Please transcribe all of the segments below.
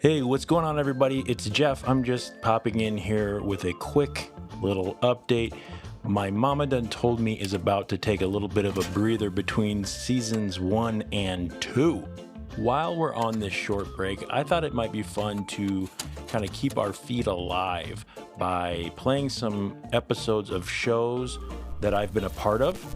Hey, what's going on, everybody? It's Jeff. I'm just popping in here with a quick little update. My mama done told me is about to take a little bit of a breather between seasons 1 and 2. While we're on this short break, I thought it might be fun to kind of keep our feet alive by playing some episodes of shows that I've been a part of,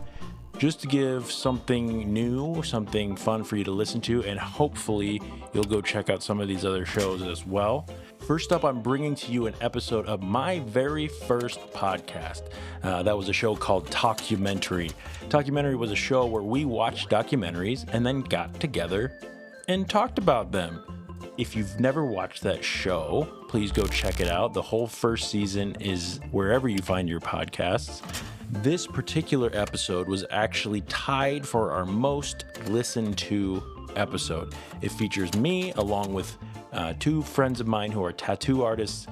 just to give something new, something fun for you to listen to, and hopefully you'll go check out some of these other shows as well. First up, I'm bringing to you an episode of my very first podcast. That was a show called Talkumentary. Talkumentary was a show where we watched documentaries and then got together and talked about them. If you've never watched that show, please go check it out. The whole first season is wherever you find your podcasts. This particular episode was actually tied for our most listened to episode. It features me along with two friends of mine who are tattoo artists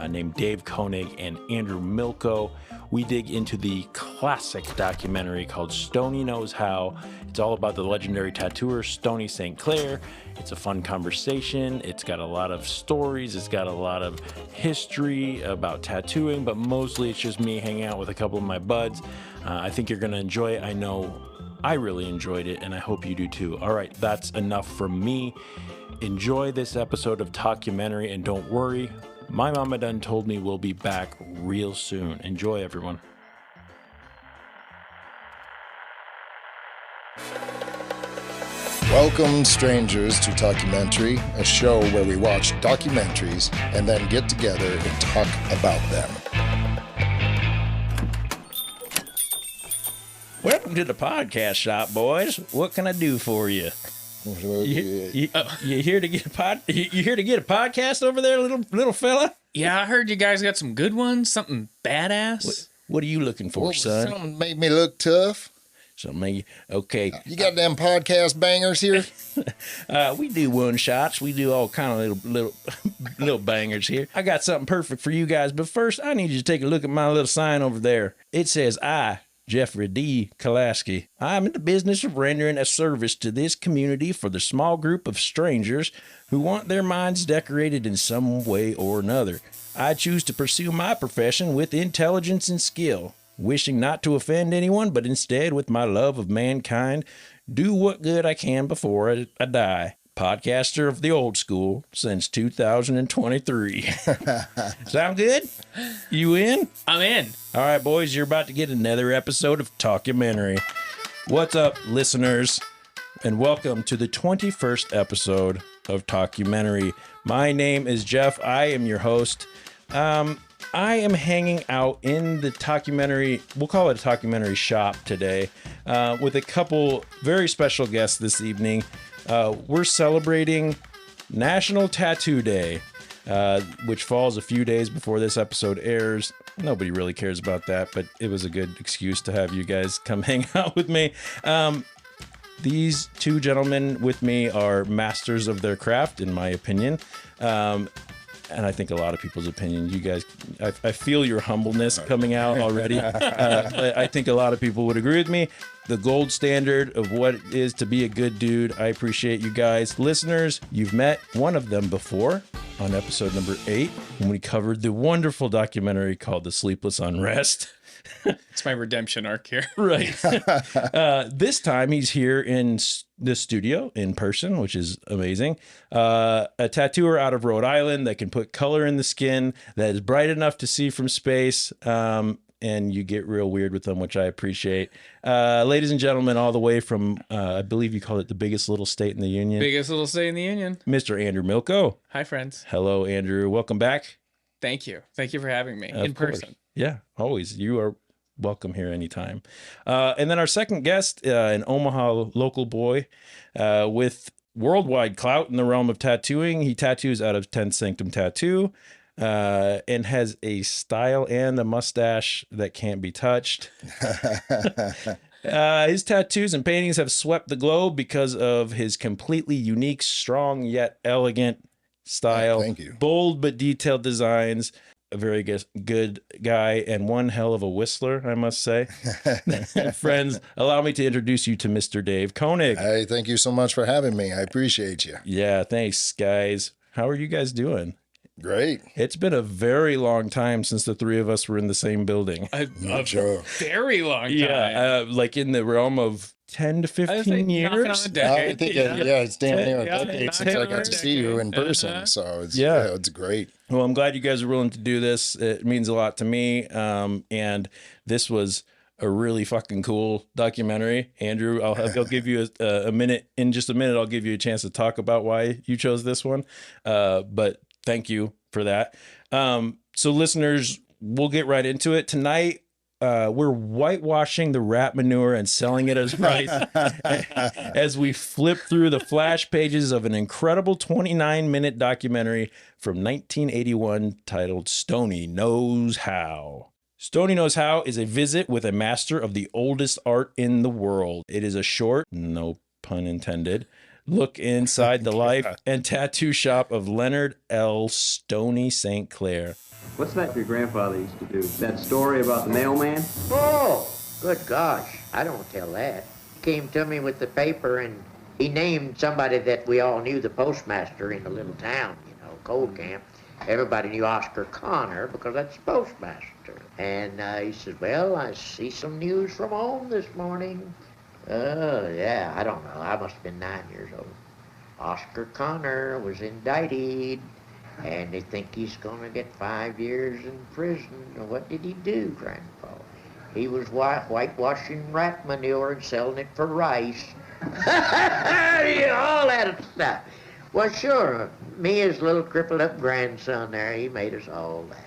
named Dave Koenig and Andrew Milko. We dig into the classic documentary called Stoney Knows How. It's all about the legendary tattooer Stoney St. Clair. It's a fun conversation. It's got a lot of stories. It's got a lot of history about tattooing, but mostly it's just me hanging out with a couple of my buds. I think you're going to enjoy it. I know I really enjoyed it, and I hope you do too. All right, that's enough from me. Enjoy this episode of Talkumentary, and don't worry, my mama done told me we'll be back real soon. Enjoy, everyone. Welcome, strangers, to Talkumentary, a show where we watch documentaries and then get together and talk about them. Welcome to the podcast shop, boys. What can I do for you? You here to get a You here to get a podcast over there, little fella? Yeah, I heard you guys got some good ones. Something badass. What are you looking for, son? Something make me look tough. Something. Okay. You got them podcast bangers here? We do one shots. We do all kind of little bangers here. I got something perfect for you guys, but first I need you to take a look at my little sign over there. It says Jeffrey D. Kalaski. I'm in the business of rendering a service to this community for the small group of strangers who want their minds decorated in some way or another. I choose to pursue my profession with intelligence and skill, wishing not to offend anyone, but instead, with my love of mankind, do what good I can before I die. Podcaster of the old school since 2023. Sound good? You in? I'm in. All right, boys, you're about to get another episode of Talkumentary. What's up, listeners? And welcome to the 21st episode of Talkumentary. My name is Jeff. I am your host. I am hanging out in the Talkumentary, we'll call it a Talkumentary shop today, with a couple very special guests this evening. We're celebrating National Tattoo Day, which falls a few days before this episode airs. Nobody really cares about that, but it was a good excuse to have you guys come hang out with me. These two gentlemen with me are masters of their craft, in my opinion. And I think a lot of people's opinion. You guys, I feel your humbleness coming out already. I think a lot of people would agree with me. The gold standard of what it is to be a good dude. I appreciate you guys. Listeners, you've met one of them before on episode number 8 when we covered the wonderful documentary called The Sleepless Unrest. It's my redemption arc here. Right. This time he's here in the studio in person, which is amazing. A tattooer out of Rhode Island that can put color in the skin, that is bright enough to see from space. And you get real weird with them, which I appreciate. Ladies and gentlemen, all the way from, I believe you called it the biggest little state in the union. Biggest little state in the union. Mr. Andrew Milko. Hi, friends. Hello, Andrew. Welcome back. Thank you. Thank you for having me in person. Yeah, always. You are welcome here anytime. And then our second guest, an Omaha local boy with worldwide clout in the realm of tattooing. He tattoos out of 10th Sanctum Tattoo and has a style and a mustache that can't be touched. His tattoos and paintings have swept the globe because of his completely unique, strong yet elegant style. Thank you. Bold but detailed designs. A very good guy and one hell of a whistler, I must say. Friends, allow me to introduce you to Mr. Dave Koenig. Hey, thank you so much for having me. I appreciate you. Yeah, thanks, guys. How are you guys doing? Great. It's been a very long time since the three of us were in the same building. A very long time. Yeah, like in the realm of 10 to 15 years. On a decade. I think, it's damn near a Yeah, decade since I got to see you in person. So it's great. Well, I'm glad you guys are willing to do this. It means a lot to me. And this was a really fucking cool documentary. Andrew, I'll give you a minute. In just a minute, I'll give you a chance to talk about why you chose this one. But thank you for that. So listeners, we'll get right into it. Tonight, we're whitewashing the rat manure and selling it as rice as we flip through the flash pages of an incredible 29-minute documentary from 1981 titled Stoney Knows How. Stoney Knows How is a visit with a master of the oldest art in the world. It is a short, no pun intended, look inside the life and tattoo shop of Leonard L. Stoney St. Clair. What's that your grandfather used to do? That story about the mailman? Oh, good gosh, I don't tell that. He came to me with the paper and he named somebody that we all knew, the postmaster in the little town, Cold Camp. Everybody knew Oscar Connor because that's the postmaster. And he said, well, I see some news from home this morning. Yeah, I don't know. I must have been 9 years old. Oscar Connor was indicted, and they think he's going to get 5 years in prison. And what did he do, Grandpa? He was whitewashing rat manure and selling it for rice. All that stuff. Well, sure, me, his little crippled up grandson there, he made us all laugh.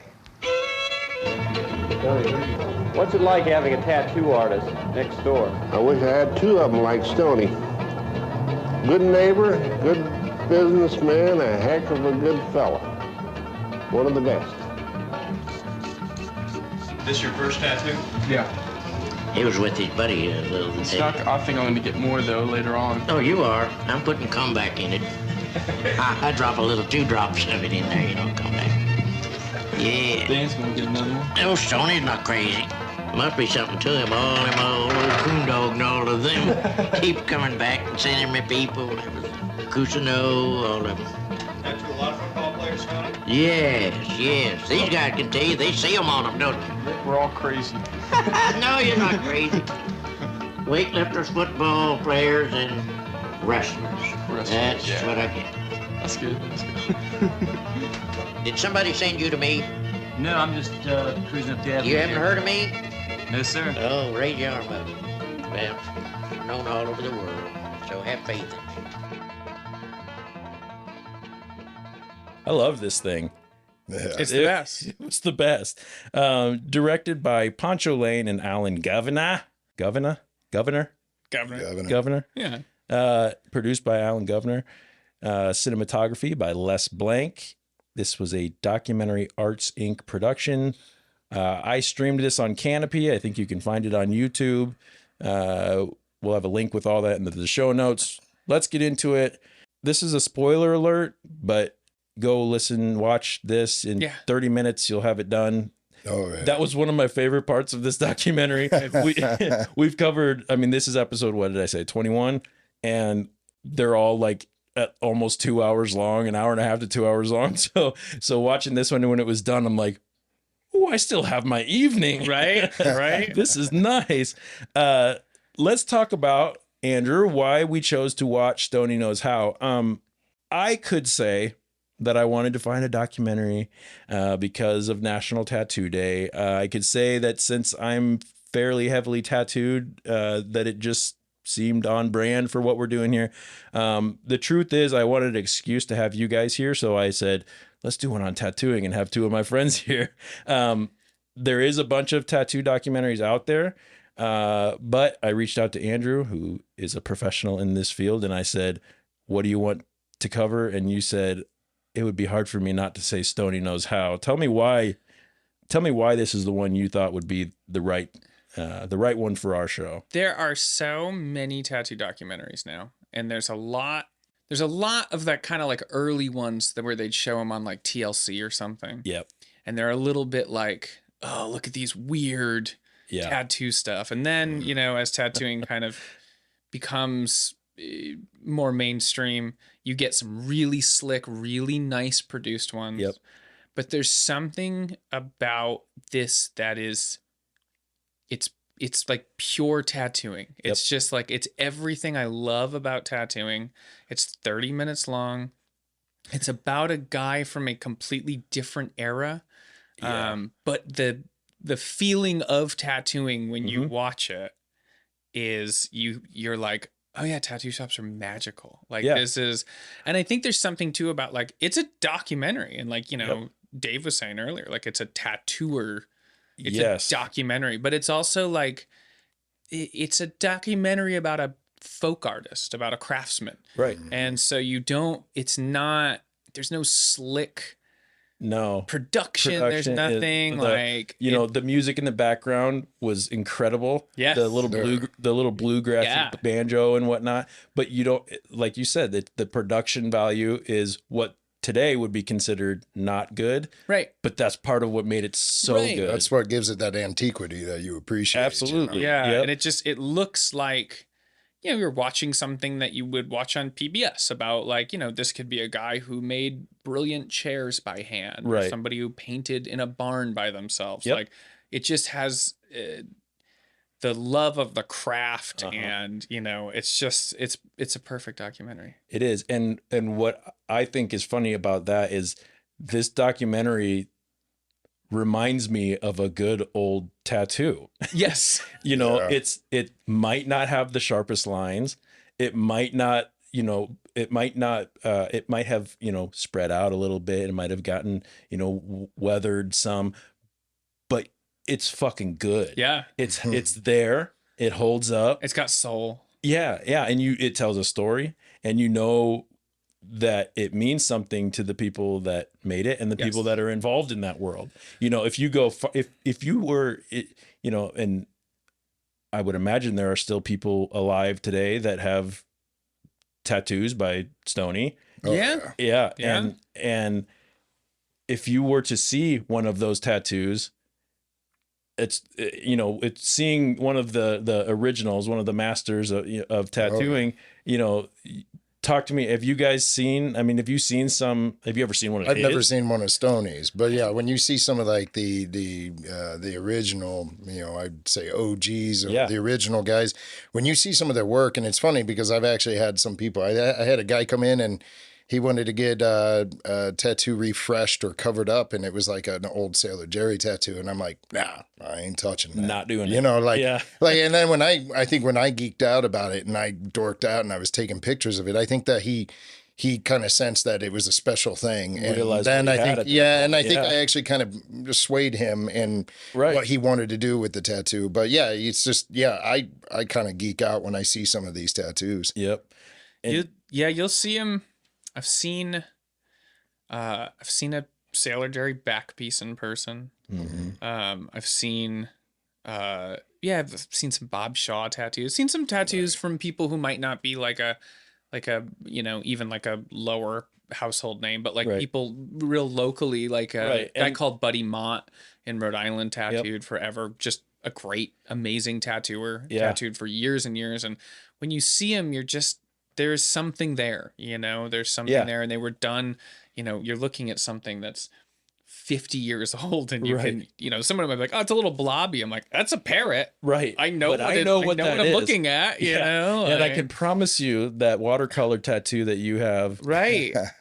What's it like having a tattoo artist next door? I wish I had two of them like Stoney. Good neighbor, good businessman, a heck of a good fella. One of the best. This your first tattoo? Yeah. He was with his buddy a little bit. Stuck. I think I'm going to get more, though, later on. Oh, you are. I'm putting comeback in it. I drop a little 2 drops of it in there, comeback. Yeah. Dan's going to get another one. Oh, Stoney's not crazy. Must be something to him. All them old coon dog and all of them keep coming back and sending me people. There was Cusino, all of them. Tattoo a lot of football players, Stoney? Yes. These guys can tell you. They see them on them, don't you? We're all crazy. No, you're not crazy. Weightlifters, football players, and wrestlers. That's what I get. That's good. Did somebody send you to me? No, I'm just cruising up the avenue. You haven't heard of me? No, sir. Oh, raise your arm up. Well, I'm known all over the world, so have faith in me. I love this thing. Yeah. It's the best. It was the best. Directed by Pancho Lane and Alan Governor. Governor. Yeah. Produced by Alan Governor. Cinematography by Les Blank. This was a Documentary Arts Inc. production. I streamed this on Canopy. I think you can find it on YouTube. We'll have a link with all that in the show notes. Let's get into it. This is a spoiler alert, but go listen, watch this in 30 minutes. You'll have it done. Oh, yeah. That was one of my favorite parts of this documentary. We've covered, this is episode, what did I say, 21? And they're all like at almost 2 hours long, an hour and a half to 2 hours long. So watching this one, when it was done, I'm like, oh, I still have my evening. Right. This is nice. Let's talk about, Andrew, why we chose to watch Stoney Knows How. I could say that I wanted to find a documentary because of National Tattoo Day. I could say that since I'm fairly heavily tattooed, that it just seemed on brand for what we're doing here. The truth is, I wanted an excuse to have you guys here, so I said, let's do one on tattooing and have two of my friends here. There is a bunch of tattoo documentaries out there, but I reached out to Andrew, who is a professional in this field, and I said, what do you want to cover? And you said, it would be hard for me not to say Stoney Knows How. Tell me why this is the one you thought would be the right one for our show. There are so many tattoo documentaries now, and there's a lot of that kind of like early ones where they'd show them on like TLC or something. Yep. And they're a little bit like, oh, look at these weird tattoo stuff. And then, as tattooing kind of becomes more mainstream. You get some really slick, really nice produced ones. Yep. But there's something about this that is, it's like pure tattooing. It's just like, it's everything I love about tattooing. It's 30 minutes long. It's about a guy from a completely different era. Yeah. But the feeling of tattooing when you watch it is you're like, oh yeah, tattoo shops are magical. Like this is, and I think there's something too about like, it's a documentary, and like, you know, Dave was saying earlier, like it's a tattooer, it's a documentary, but it's also like, it's a documentary about a folk artist, about a craftsman. Right. And so there's no slick production. There's nothing like, you know, the music in the background was incredible. Yeah. The little bluegrass banjo and whatnot. But you don't, like you said, that the production value is what today would be considered not good. Right. But that's part of what made it so good. That's what gives it that antiquity that you appreciate. Absolutely. You know? Yeah. And it looks like, you know, you're watching something that you would watch on PBS about, like, you know, this could be a guy who made brilliant chairs by hand, or somebody who painted in a barn by themselves. Like, it just has the love of the craft, and you know, it's just it's a perfect documentary. It is, and what I think is funny about that is this documentary reminds me of a good old tattoo. Yes. You know, it might not have the sharpest lines. It might not, you know, it might have, you know, spread out a little bit. It might have gotten, you know, weathered some, but it's fucking good. Yeah. It's there. It holds up. It's got soul. Yeah. Yeah. And it tells a story, and you know that it means something to the people that made it and the people that are involved in that world. You know, if you go, if you were, you know, and I would imagine there are still people alive today that have tattoos by Stoney. Yeah. And if you were to see one of those tattoos, it's, you know, it's seeing one of the originals, one of the masters of tattooing, you know. Talk to me. Have you guys seen, I mean, have you ever seen one of his? I've never seen one of Stoney's, but yeah, when you see some of like the original, you know, I'd say OGs or the original guys, when you see some of their work, and it's funny because I've actually had some people, I had a guy come in and he wanted to get a tattoo refreshed or covered up, and it was like an old Sailor Jerry tattoo, and I'm like, nah, I ain't touching that. Not doing it. You know, like, and then when I think when I geeked out about it and I dorked out and I was taking pictures of it, I think that he kind of sensed that it was a special thing, and then I think I actually kind of swayed him in what he wanted to do with the tattoo. But yeah, it's just I kind of geek out when I see some of these tattoos. Yep. You'll see him. I've seen a Sailor Jerry back piece in person. Mm-hmm. I've seen some Bob Shaw tattoos. Seen some tattoos from people who might not be like a you know, even like a lower household name, but like people real locally, like a guy called Buddy Mott in Rhode Island tattooed forever. Just a great, amazing tattooer, tattooed for years and years. And when you see him, there's something there, you know, there's something there, and they were done, you know, you're looking at something that's 50 years old, and you can, you know, someone might be like, oh, it's a little blobby. I'm like, that's a parrot. Right. I know what I'm looking at, you know? And I can promise you that watercolor tattoo that you have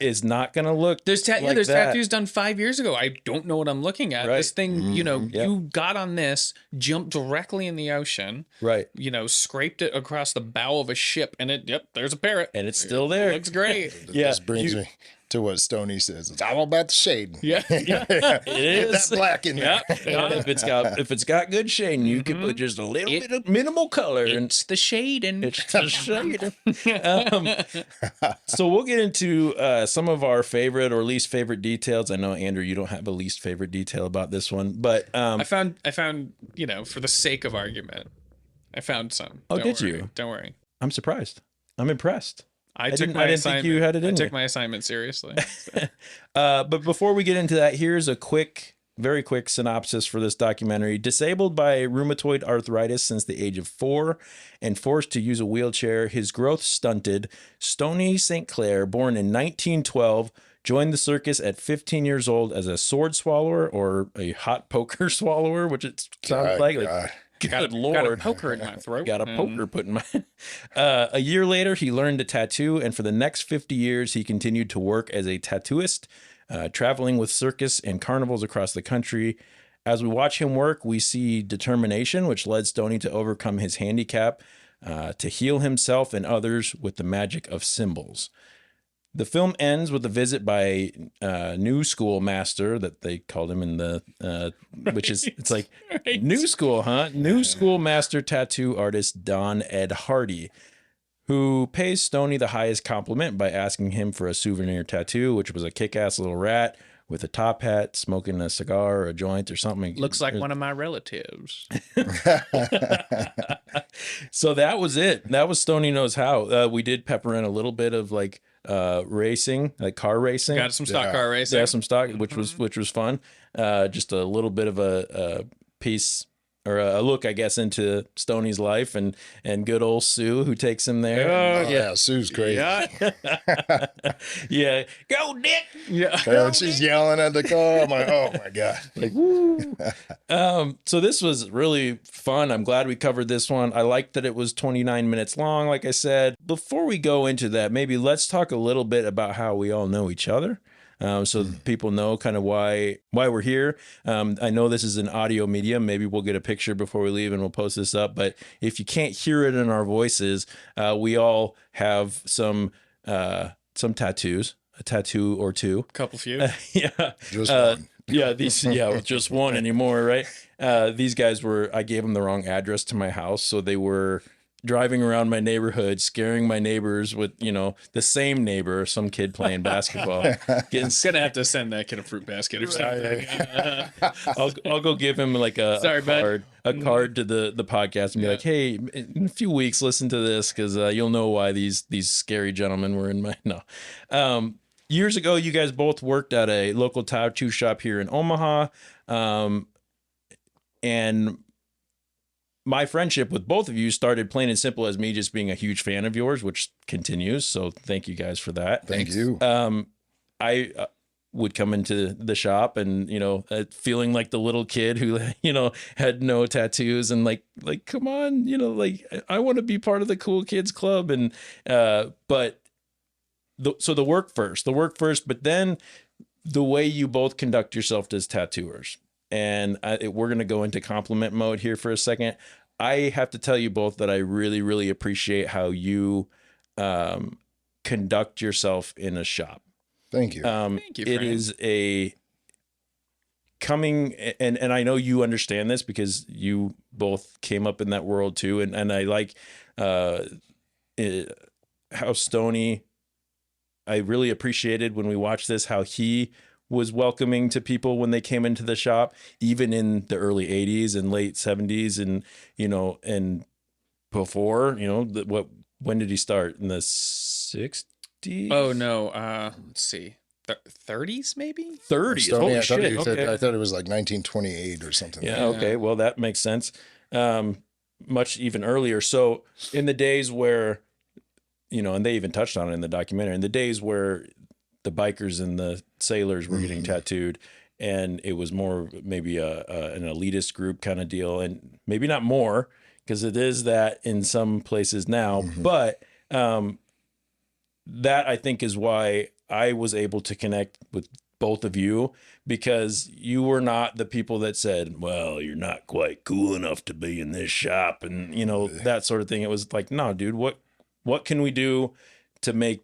is not going to look there's tattoos done 5 years ago. I don't know what I'm looking at. This thing, you know, you got on this, jumped directly in the ocean. Right. You know, scraped it across the bow of a ship, and there's a parrot. And it's still there. It looks great. This brings me to what Stoney says. It's all about the shade. Yeah. It is. That black in there. If it's got good shading, you can put just a little bit of minimal color. It's the shading. It's the shading. So we'll get into some of our favorite or least favorite details. I know, Andrew, you don't have a least favorite detail about this one, but I found, you know, for the sake of argument, I found some. Oh, did you? Don't worry. I'm surprised. I'm impressed. I didn't think you had it in I took my assignment seriously. But before we get into that, here's a quick very quick synopsis for this documentary. Disabled by rheumatoid arthritis since the age of 4 and forced to use a wheelchair, his growth stunted, Stoney St. Clair, born in 1912, joined the circus at 15 years old as a sword swallower or a hot poker swallower, which it sounds like. Good Lord. Got a poker in my throat. Got a poker put in my... a year later, he learned to tattoo, and for the next 50 years, he continued to work as a tattooist, traveling with circus and carnivals across the country. As we watch him work, we see determination, which led Stoney to overcome his handicap, to heal himself and others with the magic of symbols. The film ends with a visit by new school master that they called him in the, which is, it's like new school, huh? New school master tattoo artist Don Ed Hardy, who pays Stoney the highest compliment by asking him for a souvenir tattoo, which was a kick-ass little rat with a top hat, smoking a cigar or a joint or something. Looks like one of my relatives. So that was it. That was Stoney Knows How. We did pepper in a little bit of like racing, like car racing. Got some stock car racing. Yeah, some stock, which was fun. Just a little bit of a piece or a look, I guess, into Stoney's life and good old Sue who takes him there. Oh, yeah, Sue's crazy. Yeah. Yeah. Go, Dick. Yeah. And she's yelling at the car. I'm like, oh my God. Like, woo. So this was really fun. I'm glad we covered this one. I liked that it was 29 minutes long, like I said. Before we go into that, maybe let's talk a little bit about how we all know each other. So that people know kind of why we're here. I know this is an audio medium. Maybe we'll get a picture before we leave and we'll post this up. But if you can't hear it in our voices, we all have some tattoos, a tattoo or two. Couple few. Yeah. Just one. Yeah, just one anymore, right? These guys I gave them the wrong address to my house, so they were driving around my neighborhood, scaring my neighbors with, the same neighbor, some kid playing basketball. Gonna have to send that kid a fruit basket or something. I'll go give him like a card to the podcast and be like, hey, in a few weeks, listen to this because you'll know why these scary gentlemen were in my no. Years ago, you guys both worked at a local tattoo shop here in Omaha, and my friendship with both of you started plain and simple as me just being a huge fan of yours, which continues. So thank you guys for that. Thank you. I would come into the shop and, feeling like the little kid who, had no tattoos and like, come on, I want to be part of the cool kids club. And, so the work first, but then the way you both conduct yourself as tattooers. And we're going to go into compliment mode here for a second. I have to tell you both that I really, really appreciate how you conduct yourself in a shop. Thank you. Thank you, it is and I know you understand this because you both came up in that world too. And I like how Stoney, I really appreciated when we watched this, how he was welcoming to people when they came into the shop, even in the early 80s and late 70s and, and before, when did he start? In the 60s? Oh, no. Let's see. 30s, maybe? 30s. Stoney, Holy I shit. Okay. I thought it was like 1928 or something. Yeah, okay. Well, that makes sense. Much even earlier. So in the days where, and they even touched on it in the documentary, in the days where the bikers and the sailors were getting tattooed, and it was more maybe an elitist group kind of deal, and maybe not more because it is that in some places now, but that I think is why I was able to connect with both of you, because you were not the people that said, well, you're not quite cool enough to be in this shop and that sort of thing. It was like, no, dude, what can we do to make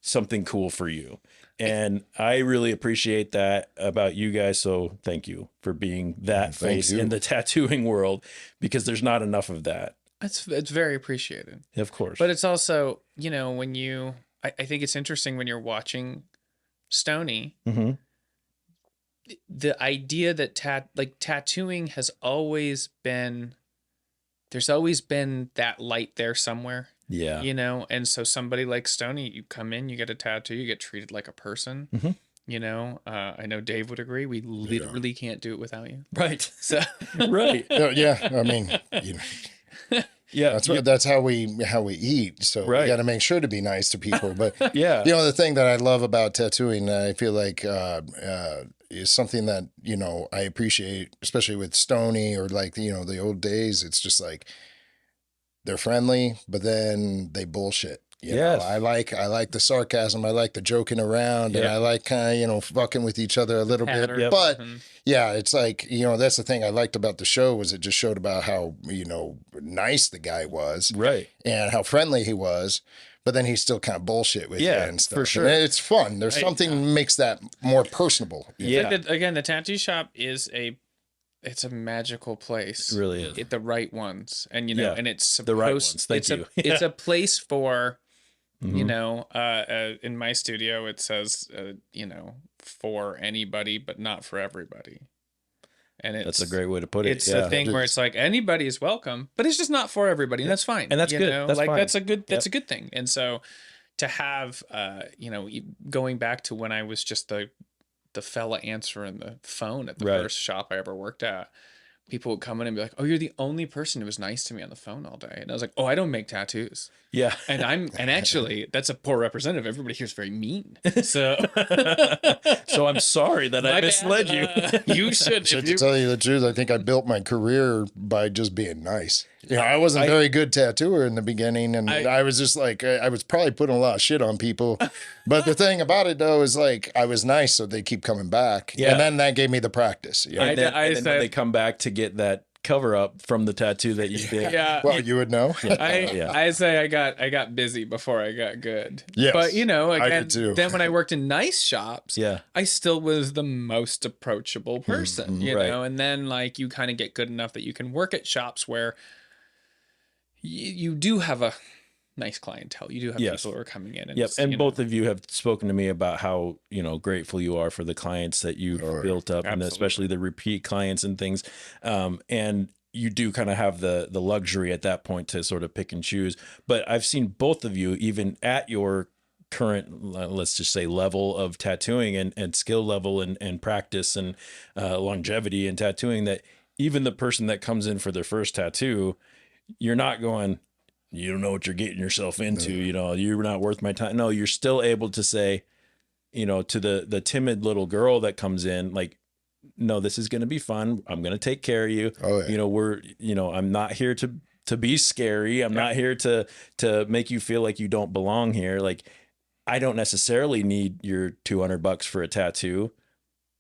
something cool for you? And I really appreciate that about you guys. So thank you for being that face in the tattooing world, because there's not enough of that. It's very appreciated. Of course. But it's also, when I think it's interesting when you're watching Stoney, the idea that tattooing has always been, there's always been that light there somewhere. Yeah. And so somebody like Stoney, you come in, you get a tattoo, you get treated like a person. I know Dave would agree. We literally can't do it without you. Right. So right. Yeah. I mean, yeah, that's how we eat. So right. we got to make sure to be nice to people. But yeah, the thing that I love about tattooing, I feel like is something that I appreciate, especially with Stoney or like the old days. It's just like they're friendly, but then they bullshit. Yes. I like the sarcasm. I like the joking around, and I like kind of fucking with each other a little bit. Yep. But yeah, it's like that's the thing I liked about the show was it just showed about how nice the guy was, right, and how friendly he was. But then he still kind of bullshit with you and stuff. For sure. And it's fun. There's something makes that more personable. Yeah. Like again, the tattoo shop is it's a magical place. It really is. The right ones, and and it's supposed, the right ones. Thank you. It's a place for. In my studio, it says, for anybody, but not for everybody. And that's a great way to put it. It's a thing where it's like anybody is welcome, but it's just not for everybody. And that's fine. And that's good. That's fine. That's a good thing. And so to have, going back to when I was just the fella answering the phone at the first shop I ever worked at, people would come in and be like, "Oh, you're the only person who was nice to me on the phone all day." And I was like, "Oh, I don't make tattoos." Yeah. And actually that's a poor representative. Everybody here is very mean. So so I'm sorry that I misled you. You should. To tell you the truth, I think I built my career by just being nice. I wasn't a very good tattooer in the beginning, and I was just like, I was probably putting a lot of shit on people. But the thing about it, though, is like I was nice, so they keep coming back. Yeah. And then that gave me the practice. And then they come back to get that cover up from the tattoo that you did. Yeah. Well, you would know. I say I got busy before I got good. Yes. But again, I could too. Then when I worked in nice shops, I still was the most approachable person, you know, and then like you kind of get good enough that you can work at shops where you do have a nice clientele. You do have people who are coming in. And and both of you have spoken to me about how, grateful you are for the clients that you've built up, and especially the repeat clients and things. And you do kind of have the luxury at that point to sort of pick and choose. But I've seen both of you, even at your current, let's just say, level of tattooing and skill level and practice and longevity in tattooing, that even the person that comes in for their first tattoo, you're not going, you don't know what you're getting yourself into, you're not worth my time. No, you're still able to say, to the timid little girl that comes in, like, no, this is going to be fun. I'm going to take care of you. Oh, yeah. I'm not here to be scary. I'm not here to make you feel like you don't belong here. Like, I don't necessarily need your $200 for a tattoo,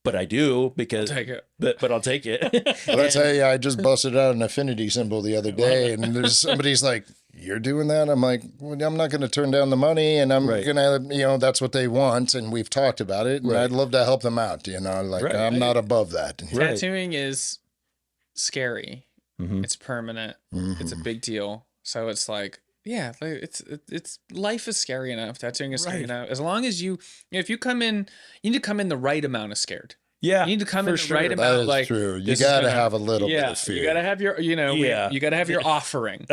but I do because, I'll take it. But I'll take it. Well, that's how I just busted out an affinity symbol the other day, and there's somebody's like, "You're doing that?" I'm like, "Well, I'm not going to turn down the money, and I'm gonna, that's what they want, and we've talked about it, and I'd love to help them out, I'm not above that." Tattooing is scary. It's permanent. It's a big deal. So it's like, yeah, it's life is scary enough. Tattooing is scary enough. As long as if you come in, you need to come in the right amount of scared. Yeah, you need to come in the right amount. That is like, true. You got to have a little bit of fear. You got to have your, you got to have your offering.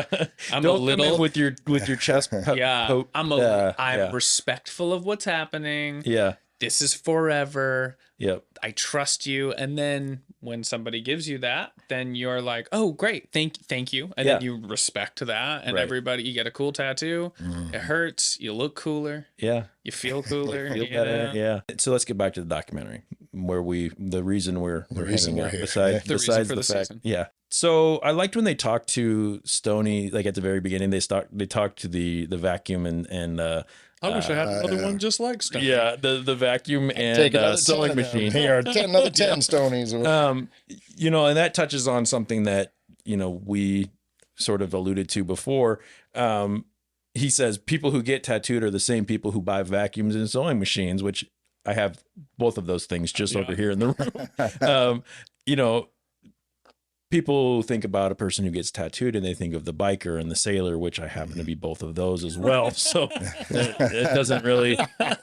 I'm Don't a little come in with your chest. I'm respectful of what's happening. Yeah, this is forever. Yep. I trust you. And then when somebody gives you that, then you're like, oh, great. Thank you. And then you respect that. And everybody, you get a cool tattoo. It hurts. You look cooler. Yeah. You feel cooler. Feel better. Yeah. So let's get back to the documentary where the reason we're hanging out, here. besides the fact. Season. Yeah. So I liked when they talked to Stoney, like at the very beginning, they talked to the vacuum and I wish I had another one just like Stoney. Yeah, the vacuum and sewing machine. Here, another 10 Stonies. And that touches on something that, we sort of alluded to before. He says people who get tattooed are the same people who buy vacuums and sewing machines, which I have both of those things just over here in the room. People think about a person who gets tattooed and they think of the biker and the sailor, which I happen to be both of those as well. So it doesn't really, but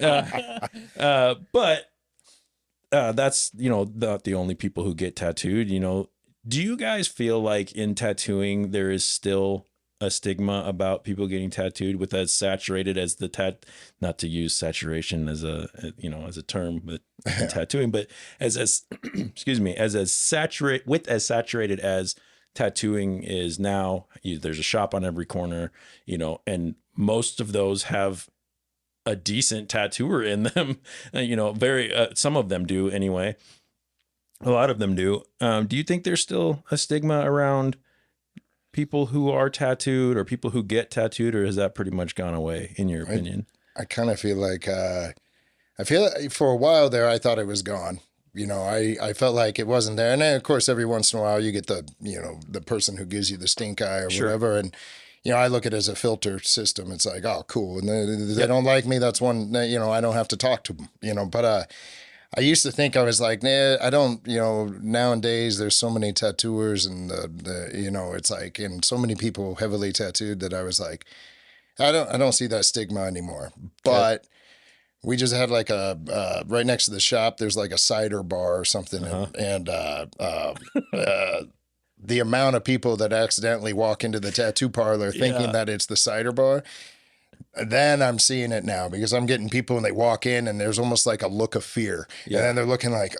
that's, not the only people who get tattooed. Do you guys feel like in tattooing, there is still a stigma about people getting tattooed with as saturated as the not to use saturation as a, you know, as a term, but tattooing, but as excuse me, as saturated as tattooing is now. There's a shop on every corner, you know, and most of those have a decent tattooer in them, you know, some of them do anyway. A lot of them do. Do you think there's still a stigma around people who are tattooed or people who get tattooed, or has that pretty much gone away in your opinion? I kind of feel like, for a while there, I thought it was gone. You know, I felt like it wasn't there. And then, of course, every once in a while you get the person who gives you the stink eye or whatever. And, you know, I look at it as a filter system. It's like, oh, cool. And they don't like me. That's one, you know, I don't have to talk to them, you know, but, I used to think, I was like, nah, I don't, you know, nowadays there's so many tattooers and you know, it's like, and so many people heavily tattooed that I was like, I don't see that stigma anymore. But we just had like right next to the shop, there's like a cider bar or something. And the amount of people that accidentally walk into the tattoo parlor thinking that it's the cider bar. Then I'm seeing it now because I'm getting people and they walk in and there's almost like a look of fear. And then they're looking like,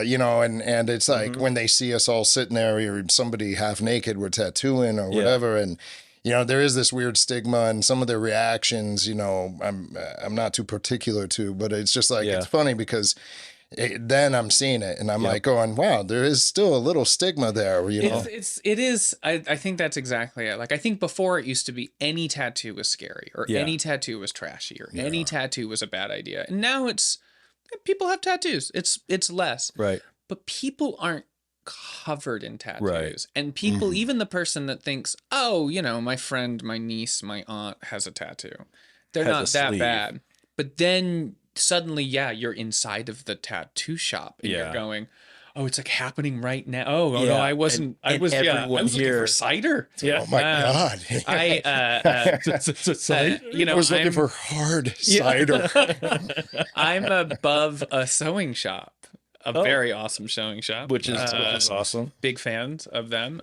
you know, and it's like when they see us all sitting there or somebody half naked, we're tattooing or whatever. And, you know, there is this weird stigma and some of the reactions, you know, I'm not too particular to, but it's just like, it's funny because then I'm seeing it and I'm like going, wow, there is still a little stigma there, you know? It is. I think that's exactly it. Like, I think before it used to be any tattoo was scary or any tattoo was trashy or any tattoo was a bad idea. And now it's, people have tattoos. It's less. Right. But people aren't covered in tattoos. And people, even the person that thinks, oh, you know, my friend, my niece, my aunt has a tattoo. They're not that bad. But then suddenly, you're inside of the tattoo shop and you're going, oh, it's like happening right now. Oh, no, I wasn't. I was looking for cider. Oh my God. You know, I was looking for hard cider. I'm above a sewing shop, a very awesome sewing shop, which is awesome. Big fans of them.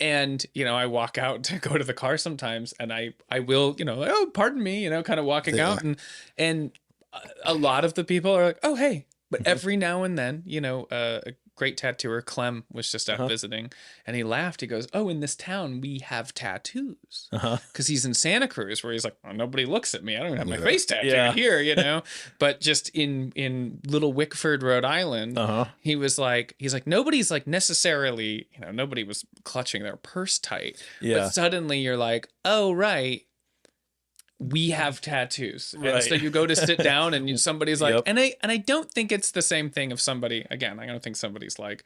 And, you know, I walk out to go to the car sometimes and I will, you know, oh, pardon me, you know, kind of walking out and a lot of the people are like, oh, hey, but every now and then, you know, a great tattooer, Clem, was just out visiting and he laughed. He goes, oh, in this town, we have tattoos. Because he's in Santa Cruz where he's like, oh, nobody looks at me. I don't even have my face tattooed here, you know, but just in Little Wickford, Rhode Island, he's like, nobody's like necessarily, you know, nobody was clutching their purse tight. But suddenly you're like, oh, right. We have tattoos. And so you go to sit down and somebody's like, and I don't think it's the same thing if somebody, again, I don't think somebody's like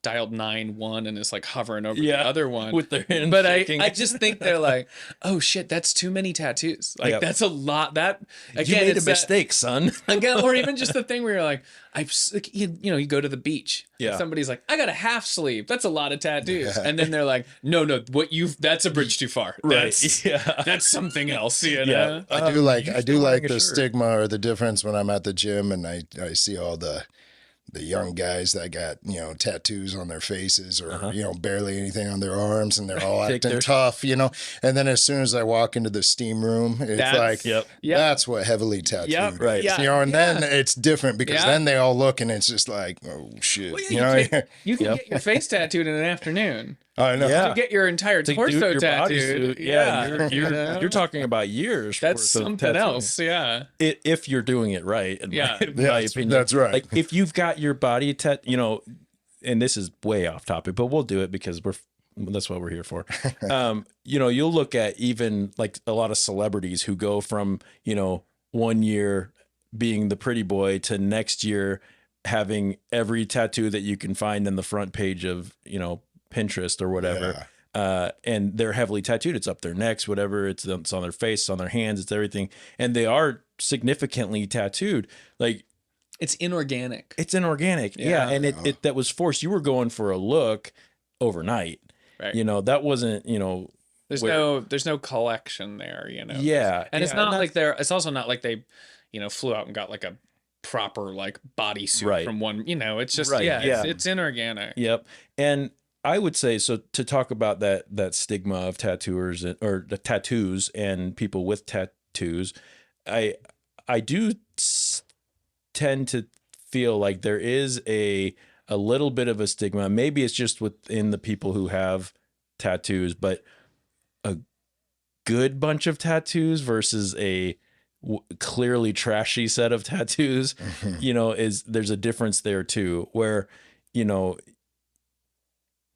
dialed 9-1 and is like hovering over the other one with their hands but shaking. I just think they're like, oh shit, that's too many tattoos. Like that's a lot. That again, you made a mistake, son. Again, or even just the thing where you're like, you know, you go to the beach. Somebody's like, I got a half sleeve. That's a lot of tattoos. And then they're like, no, that's a bridge too far. That's something else. You know? I do like the stigma or the difference when I'm at the gym and I see all the young guys that got, you know, tattoos on their faces or, you know, barely anything on their arms and they're all acting tough, you know. And then as soon as I walk into the steam room, it's that's what heavily tattooed is, you know, and then it's different because then they all look and it's just like, oh, shit. Well, you can get your face tattooed in an afternoon. I know. To get your entire torso tattooed. You're talking about years. That's something else. If you're doing it right. In my opinion. That's right. Like if you've got your body you know, and this is way off topic, but we'll do it because that's what we're here for. You know, you'll look at even like a lot of celebrities who go from, you know, one year being the pretty boy to next year having every tattoo that you can find in the front page of, you know, Pinterest or whatever. And they're heavily tattooed. It's up their necks, whatever. It's on their face, it's on their hands, it's everything. And they are significantly tattooed. Like it's inorganic. And it that was forced. You were going for a look overnight. Right. You know, that wasn't, you know, there's no collection there, you know. And it's not like it's also not like they, you know, flew out and got like a proper like bodysuit from one, you know, it's just it's inorganic. Yep. And I would say, so to talk about that stigma of tattooers or the tattoos and people with tattoos, I do tend to feel like there is a little bit of a stigma. Maybe it's just within the people who have tattoos, but a good bunch of tattoos versus a clearly trashy set of tattoos, you know, there's a difference there too, where, you know,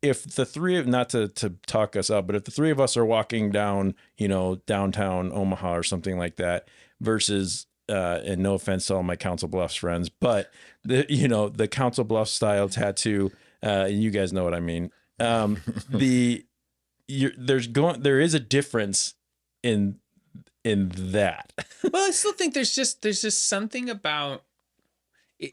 if the three of, not to talk us up, but if the three of us are walking down, you know, downtown Omaha or something like that versus, and no offense to all my Council Bluffs friends, but the Council Bluffs style tattoo, you guys know what I mean. There is a difference in that. Well, I still think there's just something about,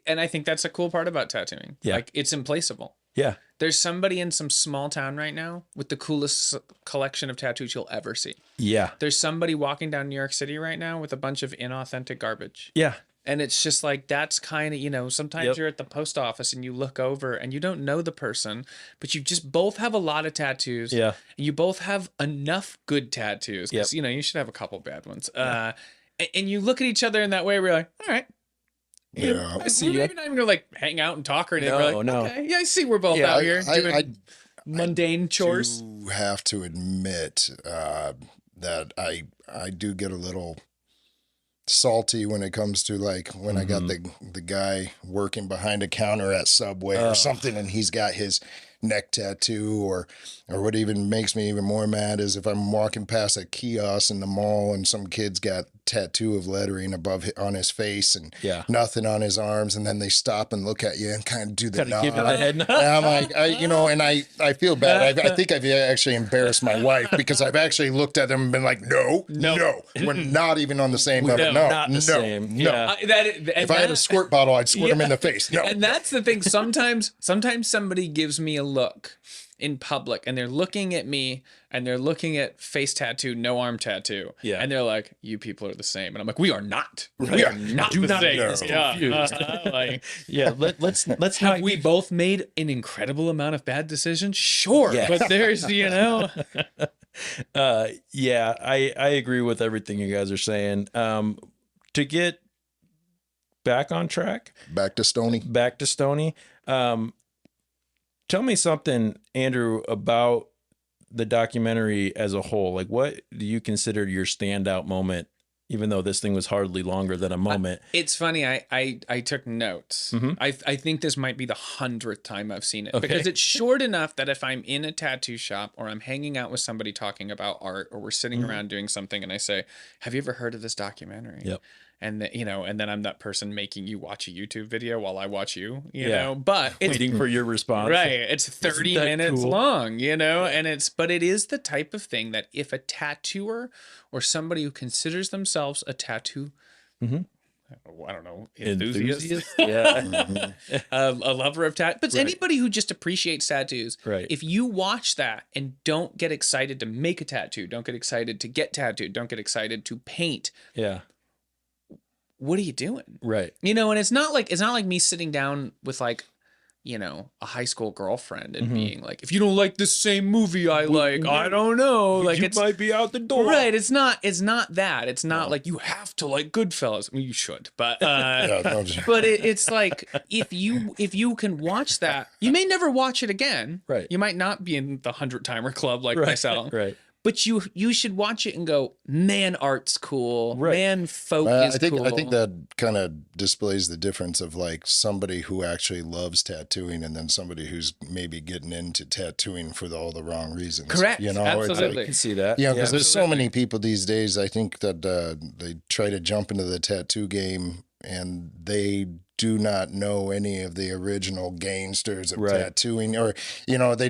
and I think that's a cool part about tattooing. Yeah. Like, it's implaceable. Yeah. There's somebody in some small town right now with the coolest collection of tattoos you'll ever see. Yeah. There's somebody walking down New York City right now with a bunch of inauthentic garbage. Yeah. And it's just like, that's kind of, you know, sometimes you're at the post office and you look over and you don't know the person, but you just both have a lot of tattoos. Yeah. And you both have enough good tattoos. Because, you know, you should have a couple bad ones. Yeah. And you look at each other in that way where you're like, all right. Yeah. I see. Maybe not even gonna like hang out and talk or anything. No, We're like, no. okay, yeah, I see we're both out here doing mundane chores. You have to admit that I do get a little salty when it comes to like when I got the guy working behind a counter at Subway or something, and he's got his neck tattoo, or what even makes me even more mad is if I'm walking past a kiosk in the mall and some kid's got tattoo of lettering above on his face and nothing on his arms, and then they stop and look at you and kind of do the nod. Give it a head nod. And I'm like, I feel bad. I think I've actually embarrassed my wife because I've actually looked at them and been like, no, we're not even on the same level. No. Same. Yeah. If I had a squirt bottle, I'd squirt him in the face. No. And that's the thing. Sometimes somebody gives me a look in public and they're looking at me and they're looking at face tattoo, no arm tattoo. Yeah. And they're like, you people are the same. And I'm like, we are not. We are not the same. Let's have we both made an incredible amount of bad decisions? Sure. Yeah. But there's, you know. Yeah, I agree with everything you guys are saying. To get back on track. Back to Stoney. Tell me something, Andrew, about the documentary as a whole. Like, what do you consider your standout moment, even though this thing was hardly longer than a moment? It's funny. I took notes. I think this might be the 100th time I've seen it because it's short enough that if I'm in a tattoo shop or I'm hanging out with somebody talking about art or we're sitting around doing something and I say, have you ever heard of this documentary? Yep. And then I'm that person making you watch a YouTube video while I watch you, you know, but it's waiting for your response. Right. It's 30 minutes long, you know, and it is the type of thing that if a tattooer or somebody who considers themselves a tattoo, I don't know, enthusiast? Yeah. A lover of tattoos, but anybody who just appreciates tattoos, if you watch that and don't get excited to make a tattoo, don't get excited to get tattooed, don't get excited to paint. Yeah. What are you doing? Right. You know, and it's not like me sitting down with like, you know, a high school girlfriend and being like, if you don't like this same movie I like, I don't know. Like it might be out the door. Right. It's not that. It's not like you have to like Goodfellas. I mean, you should, but but it's like if you can watch that, you may never watch it again. Right. You might not be in the 100-timer club like myself. Right. But you should watch it and go, man, art's cool. Right. Man, folk is cool. I think that kind of displays the difference of like somebody who actually loves tattooing and then somebody who's maybe getting into tattooing for all the wrong reasons. Correct. You know, Absolutely. I can see that. Yeah, because there's so many people these days, I think that they try to jump into the tattoo game and they do not know any of the original gangsters of tattooing, or you know, they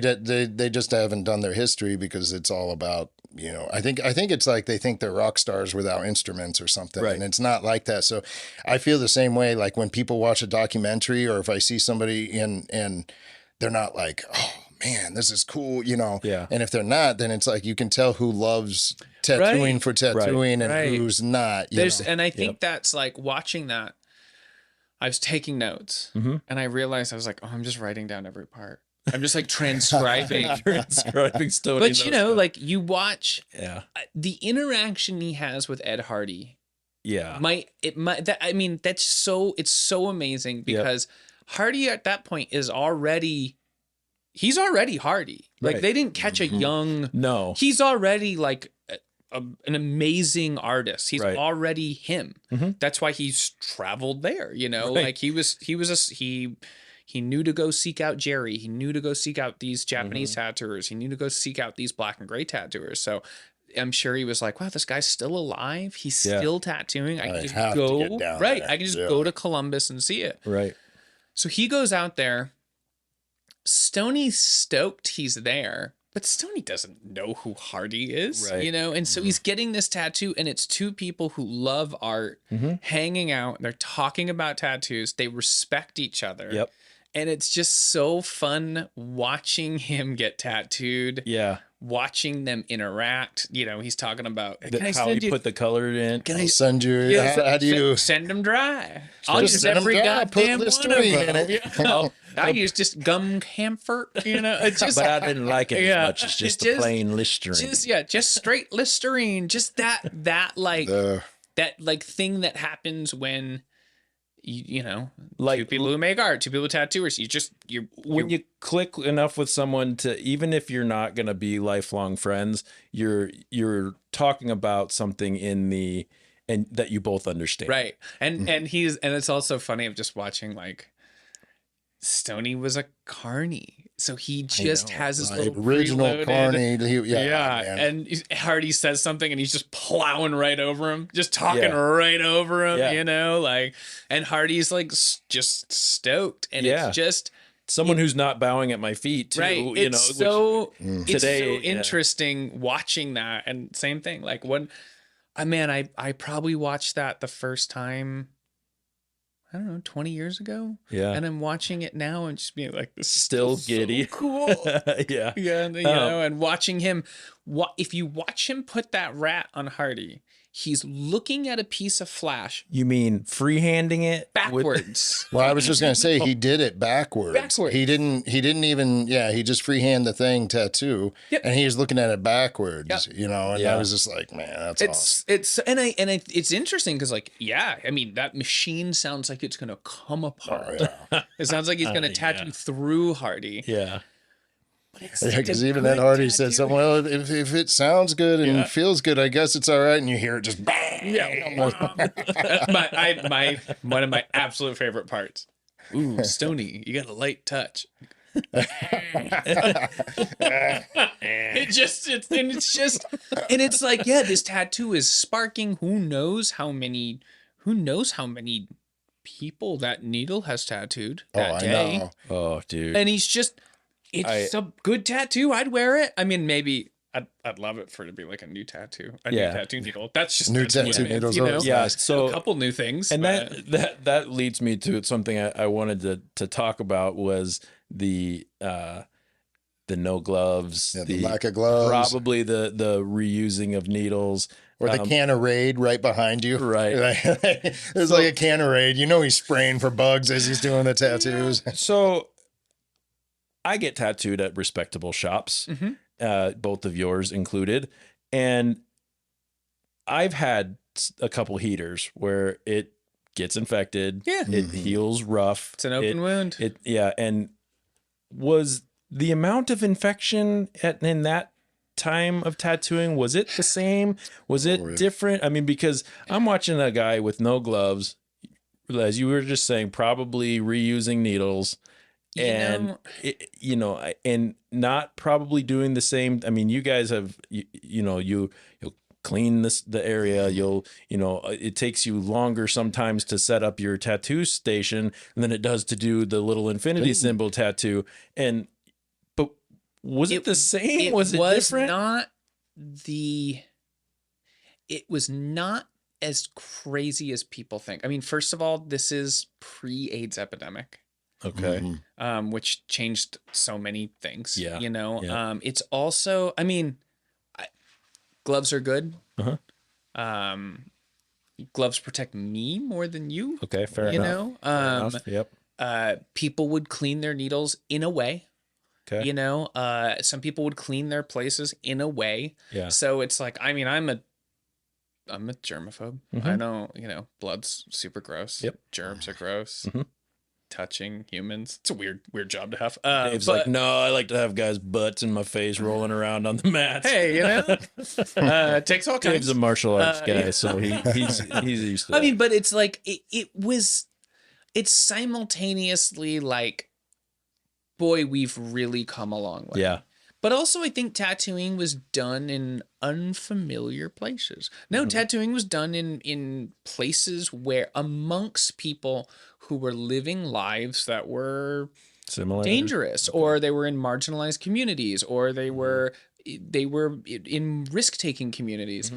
just haven't done their history because it's all about, you know, I think it's like they think they're rock stars without instruments or something, and it's not like that. So I feel the same way. Like when people watch a documentary, or if I see somebody and they're not like, oh man, this is cool, you know. Yeah. And if they're not, then it's like you can tell who loves tattooing for tattooing and who's not. And I think that's like watching that. I was taking notes and I realized I was like, oh, I'm just writing down every part. I'm just like transcribing. Stoney. But you know, like you watch yeah, the interaction he has with Ed Hardy. Yeah. That's so amazing because Hardy at that point he's already Hardy. Like they didn't catch a young. No. He's already like an amazing artist. He's already him. That's why he's traveled there, you know, like he knew to go seek out Jerry. He knew to go seek out these Japanese tattooers. He knew to go seek out these black and gray tattooers. So I'm sure he was like, wow, this guy's still alive. He's still tattooing. I can just go. Right. I can just go to Columbus and see it. Right. So he goes out there. Stoney's stoked he's there, but Stoney doesn't know who Hardy is, you know? And so he's getting this tattoo, and it's two people who love art hanging out. They're talking about tattoos. They respect each other. Yep. And it's just so fun watching him get tattooed. Yeah. Watching them interact. You know, he's talking about how he put the color in. Can I send you? How do you send them dry? I'll use every goddamn one of them. I use just gum camphor, you know. It's just, but I didn't like it as much as just the plain Listerine. Just straight Listerine. Just that thing that happens when you know, like two people who make art, two people tattooers. When you click enough with someone to, even if you're not gonna be lifelong friends, you're talking about something and that you both understand. Right. And it's also funny of just watching like Stoney was a carny, so he just has his little original carny. And Hardy says something, and he's just plowing right over him, just talking right over him, you know, like. And Hardy's like just stoked, and it's just someone who's not bowing at my feet, too. Right. You know, it's so interesting watching that, and same thing. Like when, I probably watched that the first time, I don't know, 20 years ago. Yeah. And I'm watching it now and just being like, this is still giddy. So cool. Yeah. Yeah. You know, and watching him, if you watch him put that rat on Hardy, he's looking at a piece of flash. You mean freehanding it backwards? Well, I was just gonna say he did it backwards. He didn't even. Yeah, he just freehand the thing tattoo, and he was looking at it backwards. You know, and I was just like, man, that's awesome. It's interesting because like, I mean, that machine sounds like it's gonna come apart. It sounds like he's gonna tattoo through Hardy. Yeah. Because even that Hardy said something. Well, if it sounds good and feels good, I guess it's all right. And you hear it just bang. Yeah. One of my absolute favorite parts. Ooh, Stoney, you got a light touch. It's like, this tattoo is sparking. Who knows how many people that needle has tattooed that day. Know. Oh, dude. And he's just. It's a good tattoo. I'd wear it. I mean, maybe I'd love it for it to be like a new tattoo, new tattoo needle. That's just new tattoo needles. You know? Yeah, so a couple new things. And that leads me to something I wanted to talk about was the no gloves, the lack of gloves, probably the reusing of needles. Or the can of Raid right behind you. Right. There's like a can of Raid. You know he's spraying for bugs as he's doing the tattoos. So I get tattooed at respectable shops, both of yours included. And I've had a couple heaters where it gets infected. Yeah. It heals rough. It's an open wound. And was the amount of infection in that time of tattooing, was it the same? Was it different? I mean, because I'm watching a guy with no gloves, as you were just saying, probably reusing needles. And and not probably doing the same. I mean, you guys have, you'll clean the area. It takes you longer sometimes to set up your tattoo station than it does to do the little infinity symbol tattoo. But was it the same? Was it different? It was not as crazy as people think. I mean, first of all, this is pre-AIDS epidemic. Okay. Which changed so many things. Yeah. You know, it's also, I mean, gloves are good. Gloves protect me more than you. Okay, fair enough. You know, Yep. People would clean their needles in a way Okay. You know, some people would clean their places in a way. Yeah. So it's like, I mean, I'm a germaphobe. I know, you know, blood's super gross. Yep. Germs are gross. Touching humans. It's a weird job to have. Dave's like, no, I like to have guys' butts in my face rolling around on the mats. Hey, you know, takes all kinds. Dave's a martial arts guy, so he's used to that. I mean, but it's like, it's simultaneously like, boy, we've really come a long way. Yeah. But also, I think tattooing was done in unfamiliar places. No, tattooing was done in places where amongst people who were living lives that were Similar. dangerous, or they were in marginalized communities, or they were in risk-taking communities.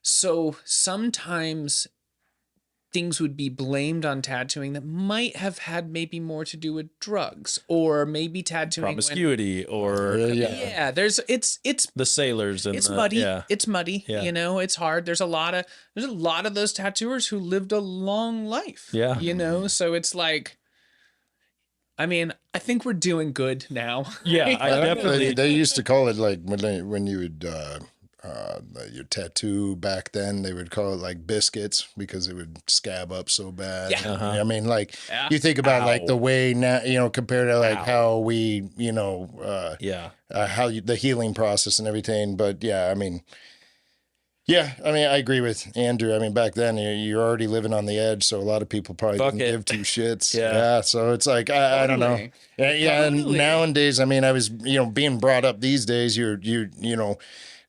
So sometimes things would be blamed on tattooing that might have had maybe more to do with drugs, or maybe tattooing promiscuity, or there's it's the sailors and it's muddy. Yeah. It's muddy. Yeah. You know, it's hard. There's a lot of those tattooers who lived a long life. Yeah. You know, so it's like, I mean, I think we're doing good now. Yeah, I definitely. They used to call it like when you would your tattoo back then, they would call it like biscuits because it would scab up so bad. Yeah. I mean, like you think about like the way now, you know, compared to like how we, you know, the healing process and everything. But yeah, I mean, I agree with Andrew. I mean, back then you're already living on the edge, so a lot of people probably didn't give two shits. Yeah. So it's like I don't know. Yeah, and nowadays, I mean, I was, you know, being brought up these days. You know,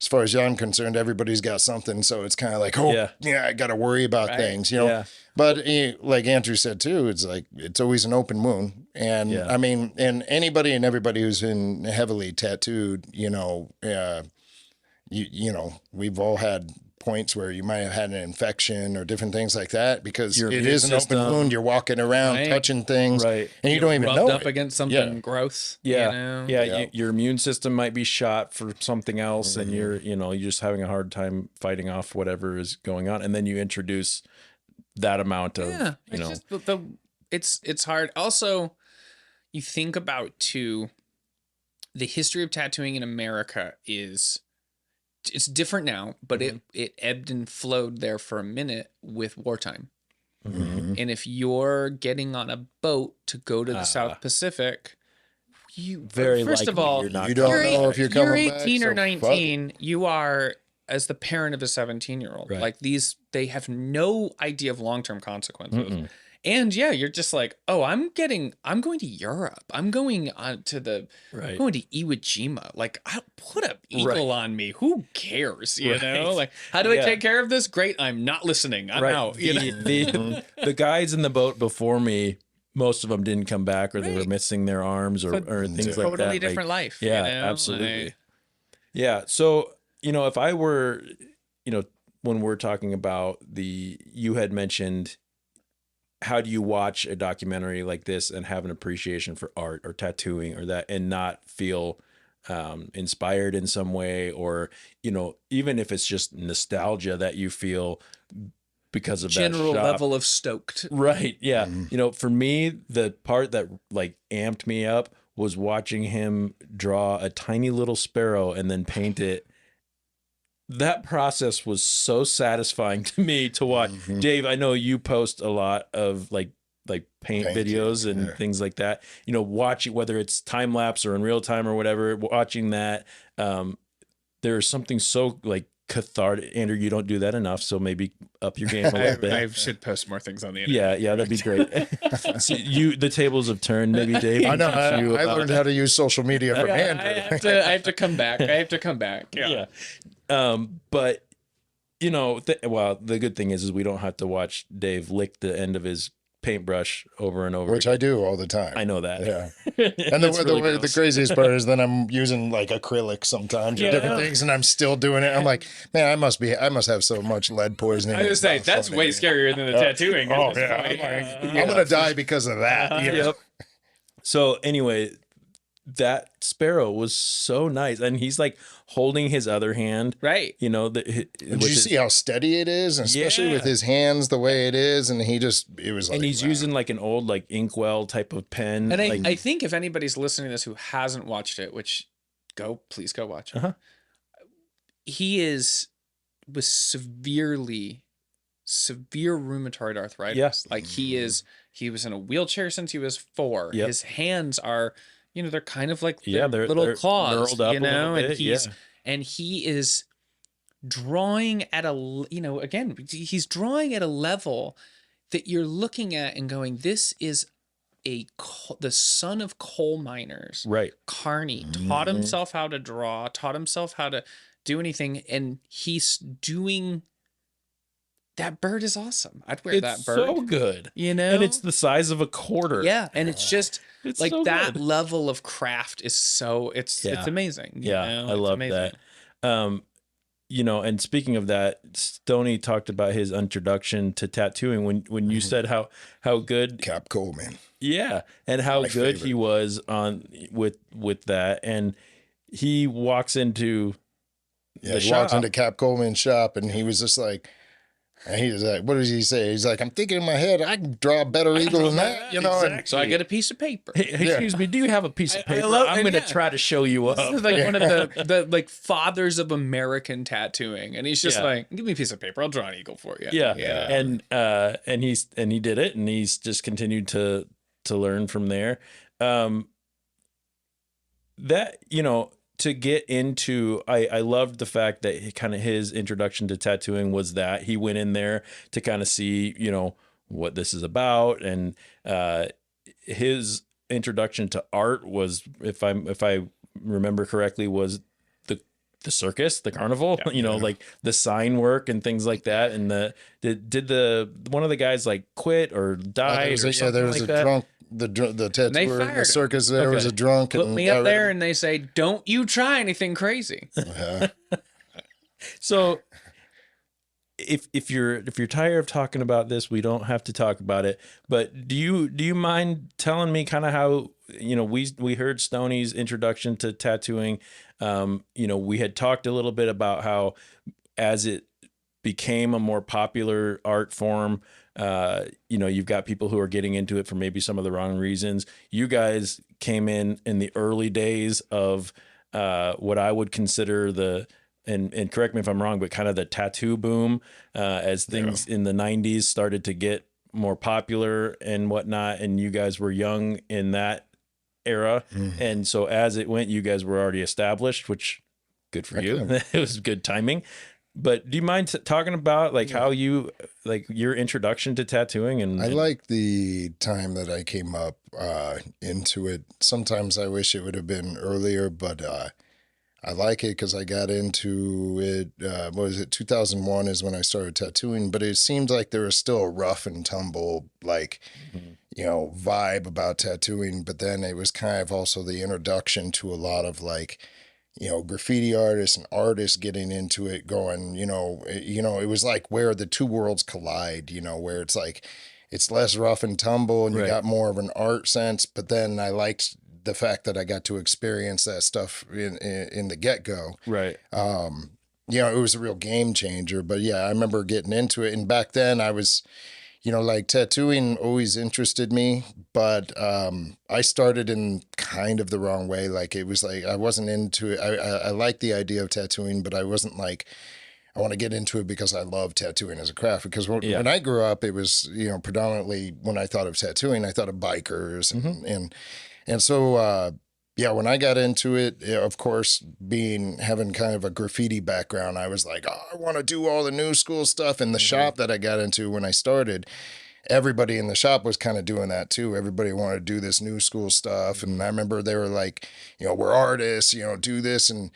as far as I'm concerned, everybody's got something, so it's kind of like, I got to worry about things, you know. Yeah. But like Andrew said too, it's like it's always an open wound, and I mean, and anybody and everybody who's been heavily tattooed, you know, you know, we've all had points where you might have had an infection or different things like that because it is an open wound. You're walking around, touching things, and you don't even know up against something gross. Yeah, you know? Your immune system might be shot for something else, and you're just having a hard time fighting off whatever is going on, and then you introduce that amount of it's hard. Also, you think about too, the history of tattooing in America it's different now, but it ebbed and flowed there for a minute with wartime. And if you're getting on a boat to go to the South Pacific, first of all, you don't know if you're coming back. You're 18 or 19. You are, as the parent of a 17-year-old, like they have no idea of long-term consequences. And you're just like, oh, I'm going to Europe. I'm going I'm going to Iwo Jima. Like, I'll put an eagle on me. Who cares? You know, like, how do I take care of this? Great. I'm not listening. I'm out. The guys in the boat before me, most of them didn't come back, or they were missing their arms or things like that. Totally different life. Yeah, you know? absolutely. Yeah. So, you know, if I were, you know, when we're talking about you had mentioned, how do you watch a documentary like this and have an appreciation for art or tattooing or that, and not feel inspired in some way, or, you know, even if it's just nostalgia that you feel because of general that shop. level of stoked. Right. Yeah. You know, for me, the part that like amped me up was watching him draw a tiny little sparrow and then paint it. That process was so satisfying to me to watch. Dave, I know you post a lot of like paint videos and things like that. You know, watching, whether it's time lapse or in real time or whatever, watching that, there's something so like cathartic. Andrew, you don't do that enough, so maybe up your game a little bit. I should post more things on the internet. Yeah, that'd be great. So the tables have turned. Maybe Dave. I know. I learned how to use social media from Andrew. I have to come back. Yeah. But you know, the good thing is we don't have to watch Dave lick the end of his paintbrush over and over, which I do all the time. I know that. Yeah. And the craziest part is then I'm using like acrylic sometimes or different things, and I'm still doing it. I'm like, man, I must have so much lead poisoning. I was say that's way scarier than the tattooing. I'm gonna die because of that. Yep. So anyway, that sparrow was so nice, and he's like holding his other hand, right? You know, did you see how steady it is, and especially with his hands the way it is, and it was like, and he's using like an old like inkwell type of pen. And I think if anybody's listening to this who hasn't watched it, which please go watch it. He was severe rheumatoid arthritis. Yes. Like he was in a wheelchair since he was 4. Yep. His hands are, they're kind of like they're little claws, up and he is drawing at he's drawing at a level that you're looking at and going, this is the son of coal miners, right? Carney taught himself how to draw, taught himself how to do anything, and he's doing. That bird is awesome. I'd wear that bird. It's so good. And it's the size of a quarter. Yeah, and it's just it's like so that good. level of craft is so it's amazing. Yeah, I love that. And speaking of that, Stoney talked about his introduction to tattooing when you said how good Cap Coleman. Yeah, and how good favorite. He was on with that, and he walks into walks into Cap Coleman's shop, and he was just like. And he was like, what does he say? He's like, I'm thinking in my head, I can draw a better eagle than that, Exactly. So I get a piece of paper. Excuse me, do you have a piece of paper? I'm going to try to show you up. This is like one of the like fathers of American tattooing, and he's just like, give me a piece of paper, I'll draw an eagle for you. Yeah. And he did it, and he's just continued to learn from there. To get into, I loved the fact that kind of his introduction to tattooing was that he went in there to kind of see, what this is about. And his introduction to art was, if I remember correctly, was the circus, the carnival, like the sign work and things like that. And did one of the guys like quit or die or something there was like a that? drunk. The tattooer in the circus there was a drunk. Put me up there and they say, don't you try anything crazy. So if you're tired of talking about this, we don't have to talk about it. But do you mind telling me kind of how, we heard Stoney's introduction to tattooing. We had talked a little bit about how as it became a more popular art form, you've got people who are getting into it for maybe some of the wrong reasons. You guys came in the early days of what I would consider and correct me if I'm wrong, but kind of the tattoo boom as things in the 90s started to get more popular and whatnot. And you guys were young in that era. And so as it went, you guys were already established, which good for you. It was good timing. But do you mind talking about like how you like your introduction to tattooing? And I like the time that I came up into it. Sometimes I wish it would have been earlier, but I like it because I got into it. 2001 is when I started tattooing, but it seemed like there was still a rough and tumble vibe about tattooing. But then it was kind of also the introduction to a lot of like. Graffiti artists and artists getting into it going, it was like where the two worlds collide, where it's like, it's less rough and tumble and you got more of an art sense. But then I liked the fact that I got to experience that stuff in the get-go. Right. It was a real game changer, but yeah, I remember getting into it. And back then I was, like tattooing always interested me, but I started in kind of the wrong way. Like it was like I wasn't into it. I liked the idea of tattooing, but I wasn't like I want to get into it because I love tattooing as a craft. Because when I grew up, it was predominantly when I thought of tattooing, I thought of bikers and so. When I got into it, of course, having kind of a graffiti background, I was like, I want to do all the new school stuff. And the shop that I got into when I started, everybody in the shop was kind of doing that too. Everybody wanted to do this new school stuff. And I remember they were like, we're artists, do this. And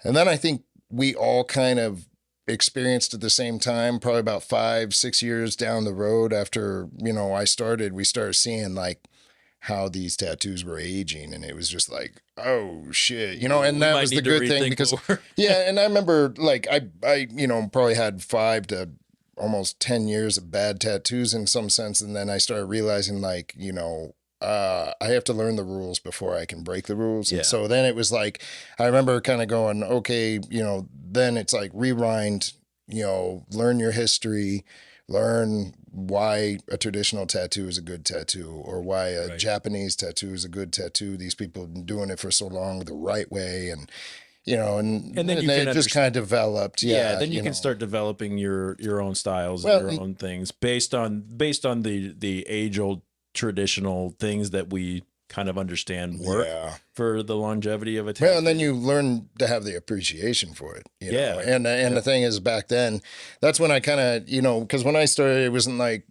then I think we all kind of experienced at the same time, probably about 5-6 years down the road after, I started, we started seeing like, how these tattoos were aging, and it was just like, oh shit, and that was the good thing because and I remember like I probably had 5 to almost 10 years of bad tattoos in some sense, and then I started realizing like I have to learn the rules before I can break the rules. Yeah. And so then it was like, I remember kind of going, okay, then it's like rewind, learn your history, learn why a traditional tattoo is a good tattoo, or why a Japanese tattoo is a good tattoo. These people have been doing it for so long the right way. And, and then it just kind of developed. Yeah. Then you can start developing your own styles and your own things based on the age old traditional things that we kind of understand work for the longevity of a tattoo. Well, and then you learn to have the appreciation for it. Know? And the thing is, back then, that's when I kind of, because when I started, it wasn't like,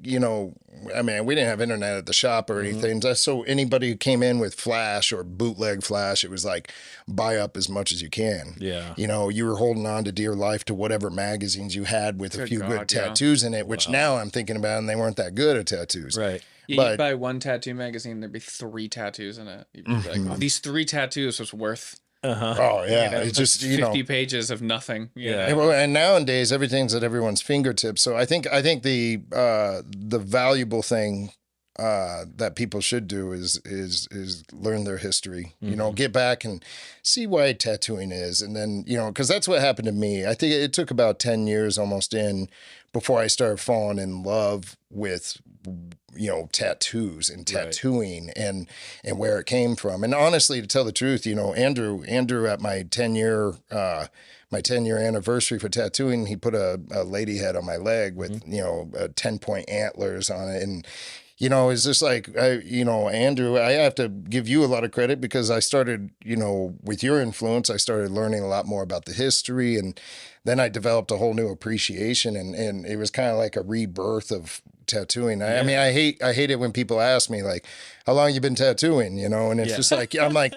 I mean, we didn't have internet at the shop or anything. So anybody who came in with Flash or bootleg Flash, it was like, buy up as much as you can. Yeah. You were holding on to dear life to whatever magazines you had with a few good tattoos in it, which now I'm thinking about, and they weren't that good at tattoos. Right. Yeah, you'd buy one tattoo magazine, there'd be 3 tattoos in it. You'd be like, oh, these 3 tattoos was worth. Oh yeah, it's just 50 pages of nothing. And nowadays everything's at everyone's fingertips. So I think the valuable thing that people should do is learn their history. Get back and see why tattooing is, and then because that's what happened to me. I think it took about 10 years almost before I started falling in love with tattoos and tattooing and where it came from. And honestly, to tell the truth, Andrew at my 10-year anniversary for tattooing, he put a lady head on my leg with 10-point antlers on it. And it's just like, Andrew, I have to give you a lot of credit, because I started, with your influence, I started learning a lot more about the history, and then I developed a whole new appreciation, and it was kind of like a rebirth of tattooing. I mean, I hate it when people ask me like, how long you been tattooing, and it's just like, I'm like,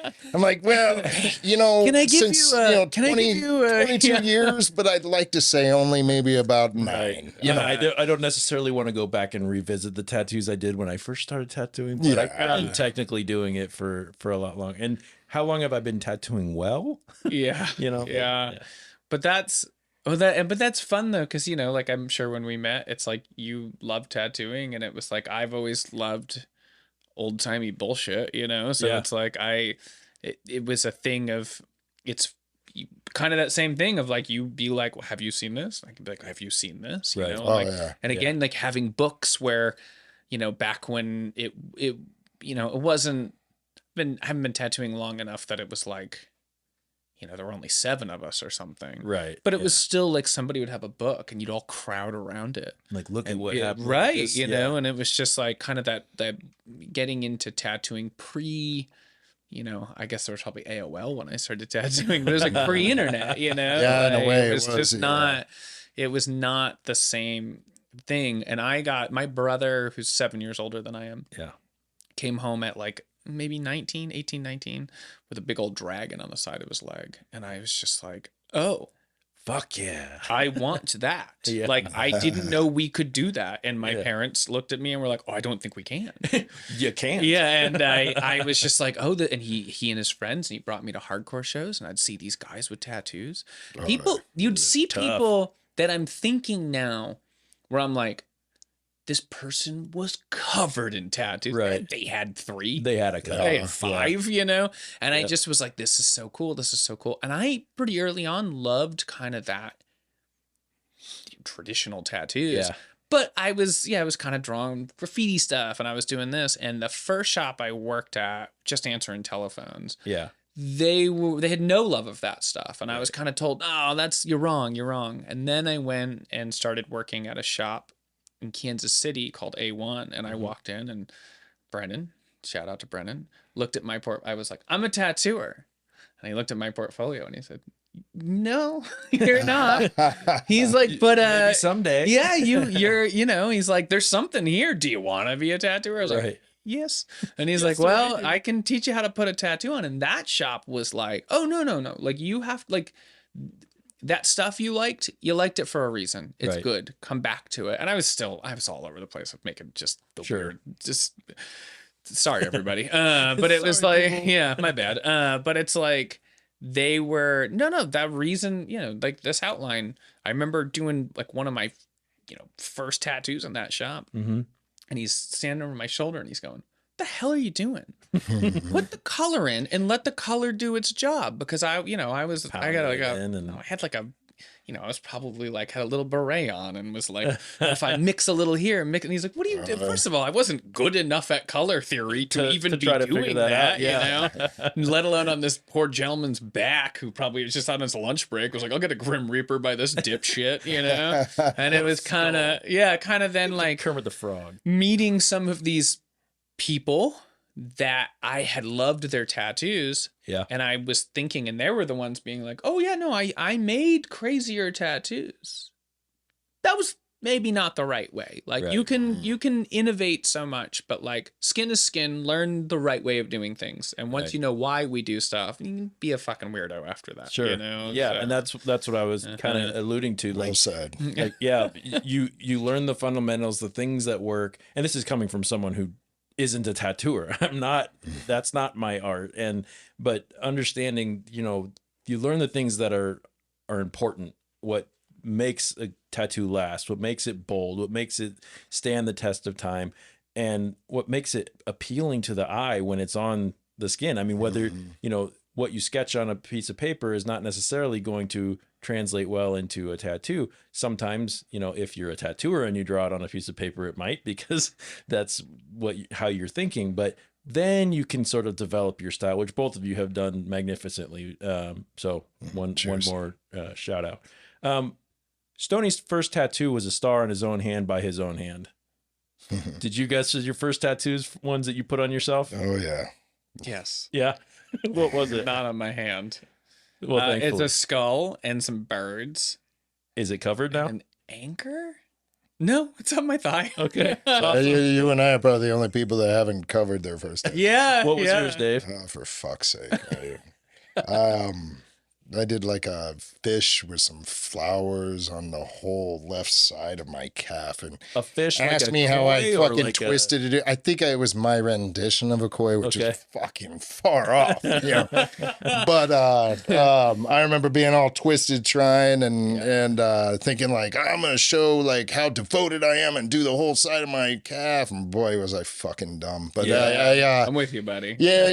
well, can I give since, you, 22 years, but I'd like to say only maybe about 9. I don't necessarily want to go back and revisit the tattoos I did when I first started tattooing, but I've been technically doing it for a lot long. And how long have I been tattooing well? Yeah. But that's fun though, because like I'm sure when we met, it's like you love tattooing, and it was like I've always loved old timey bullshit, So it's like it was a thing of, it's kind of that same thing of like, you be like, well, have you seen this? I can be like, have you seen this? You know? And again, like having books where, back when it wasn't I haven't been tattooing long enough that it was like, there were only 7 of us or something. Right. But it was still like somebody would have a book and you'd all crowd around it. Like, look at what happened. Right. And it was just like kind of that getting into tattooing I guess there was probably AOL when I started tattooing, but it was like pre-internet, Yeah, in a way it was just not, it was not the same thing. And I got my brother, who's 7 years older than I am. Yeah. Came home at like maybe 18, 19, with a big old dragon on the side of his leg. And I was just like, oh, fuck yeah, I want that. Like, I didn't know we could do that. And my parents looked at me and were like, oh, I don't think we can. You can't. Yeah. And I was just like, oh, and he and his friends, and he brought me to hardcore shows, and I'd see these guys with tattoos. You'd see people that I'm thinking now where I'm like, this person was covered in tattoos. Right. They had 3. They had a couple. They had 5, And I just was like, this is so cool. This is so cool. And I pretty early on loved kind of that traditional tattoos. Yeah. But I was kind of drawing graffiti stuff, and I was doing this. And the first shop I worked at, just answering telephones. Yeah. They had no love of that stuff. And I was kind of told, oh, you're wrong. And then I went and started working at a shop in Kansas City called A1, and I walked in, and Brennan, shout out to Brennan, looked at my I was like, I'm a tattooer. And he looked at my portfolio and he said, no, you're not. He's like, but maybe someday. Yeah, you're he's like, there's something here. Do you want to be a tattooer? I was like, yes. And he's like, well, I can teach you how to put a tattoo on. And that shop was like, oh, no. Like, you have, like, that stuff you liked it for a reason. It's good. Come back to it. And I was all over the place with making just the weird, just, sorry, everybody. But it was like, my bad. But it's like, they were, that reason, like this outline, I remember doing like one of my, first tattoos in that shop. Mm-hmm. And he's standing over my shoulder and he's going, the hell are you doing? Put the color in and let the color do its job. Because I had like a, I was probably like had a little beret on and was like, if I mix a little here, and he's like, what do you do? First of all, I wasn't good enough at color theory to even be doing that, you know, let alone on this poor gentleman's back who probably was just on his lunch break was like, I'll get a Grim Reaper by this dipshit, you know? And it was kind of then like Kermit the Frog meeting some of these people that I had loved their tattoos. Yeah. And I was thinking, and they were the ones being like, oh yeah, no, I made crazier tattoos. That was maybe not the right way. Like you can innovate so much, but like skin is skin, learn the right way of doing things. And once you know why we do stuff, you can be a fucking weirdo after that. Sure. You know? Yeah. So. And that's what I was kind of alluding to. Like, well said. Like, yeah, you learn the fundamentals, the things that work. And this is coming from someone who isn't a tattooer. That's not my art. But understanding, you learn the things that are important, what makes a tattoo last, what makes it bold, what makes it stand the test of time, and what makes it appealing to the eye when it's on the skin. I mean, whether, what you sketch on a piece of paper is not necessarily going to translate well into a tattoo. Sometimes, if you're a tattooer and you draw it on a piece of paper, it might, because that's how you're thinking. But then you can sort of develop your style, which both of you have done magnificently. So one more shout out. Stoney's first tattoo was a star on his own hand by his own hand. Did you guess your first tattoos ones that you put on yourself? Oh yeah. Yes. Yeah. What was it? Not on my hand. Well, it's a skull and some birds. Is it covered now? An anchor? No, it's on my thigh. Okay. You and I are probably the only people that haven't covered their first tattoo. Yeah. What was yours, Dave? Oh, for fuck's sake. I did like a fish with some flowers on the whole left side of my calf, and a fish. Asked me how I fucking twisted it. I think it was my rendition of a koi, which is fucking far off. But I remember being all twisted, trying and thinking like I'm gonna show like how devoted I am and do the whole side of my calf. And boy, was I fucking dumb. But I'm with you, buddy. Yeah,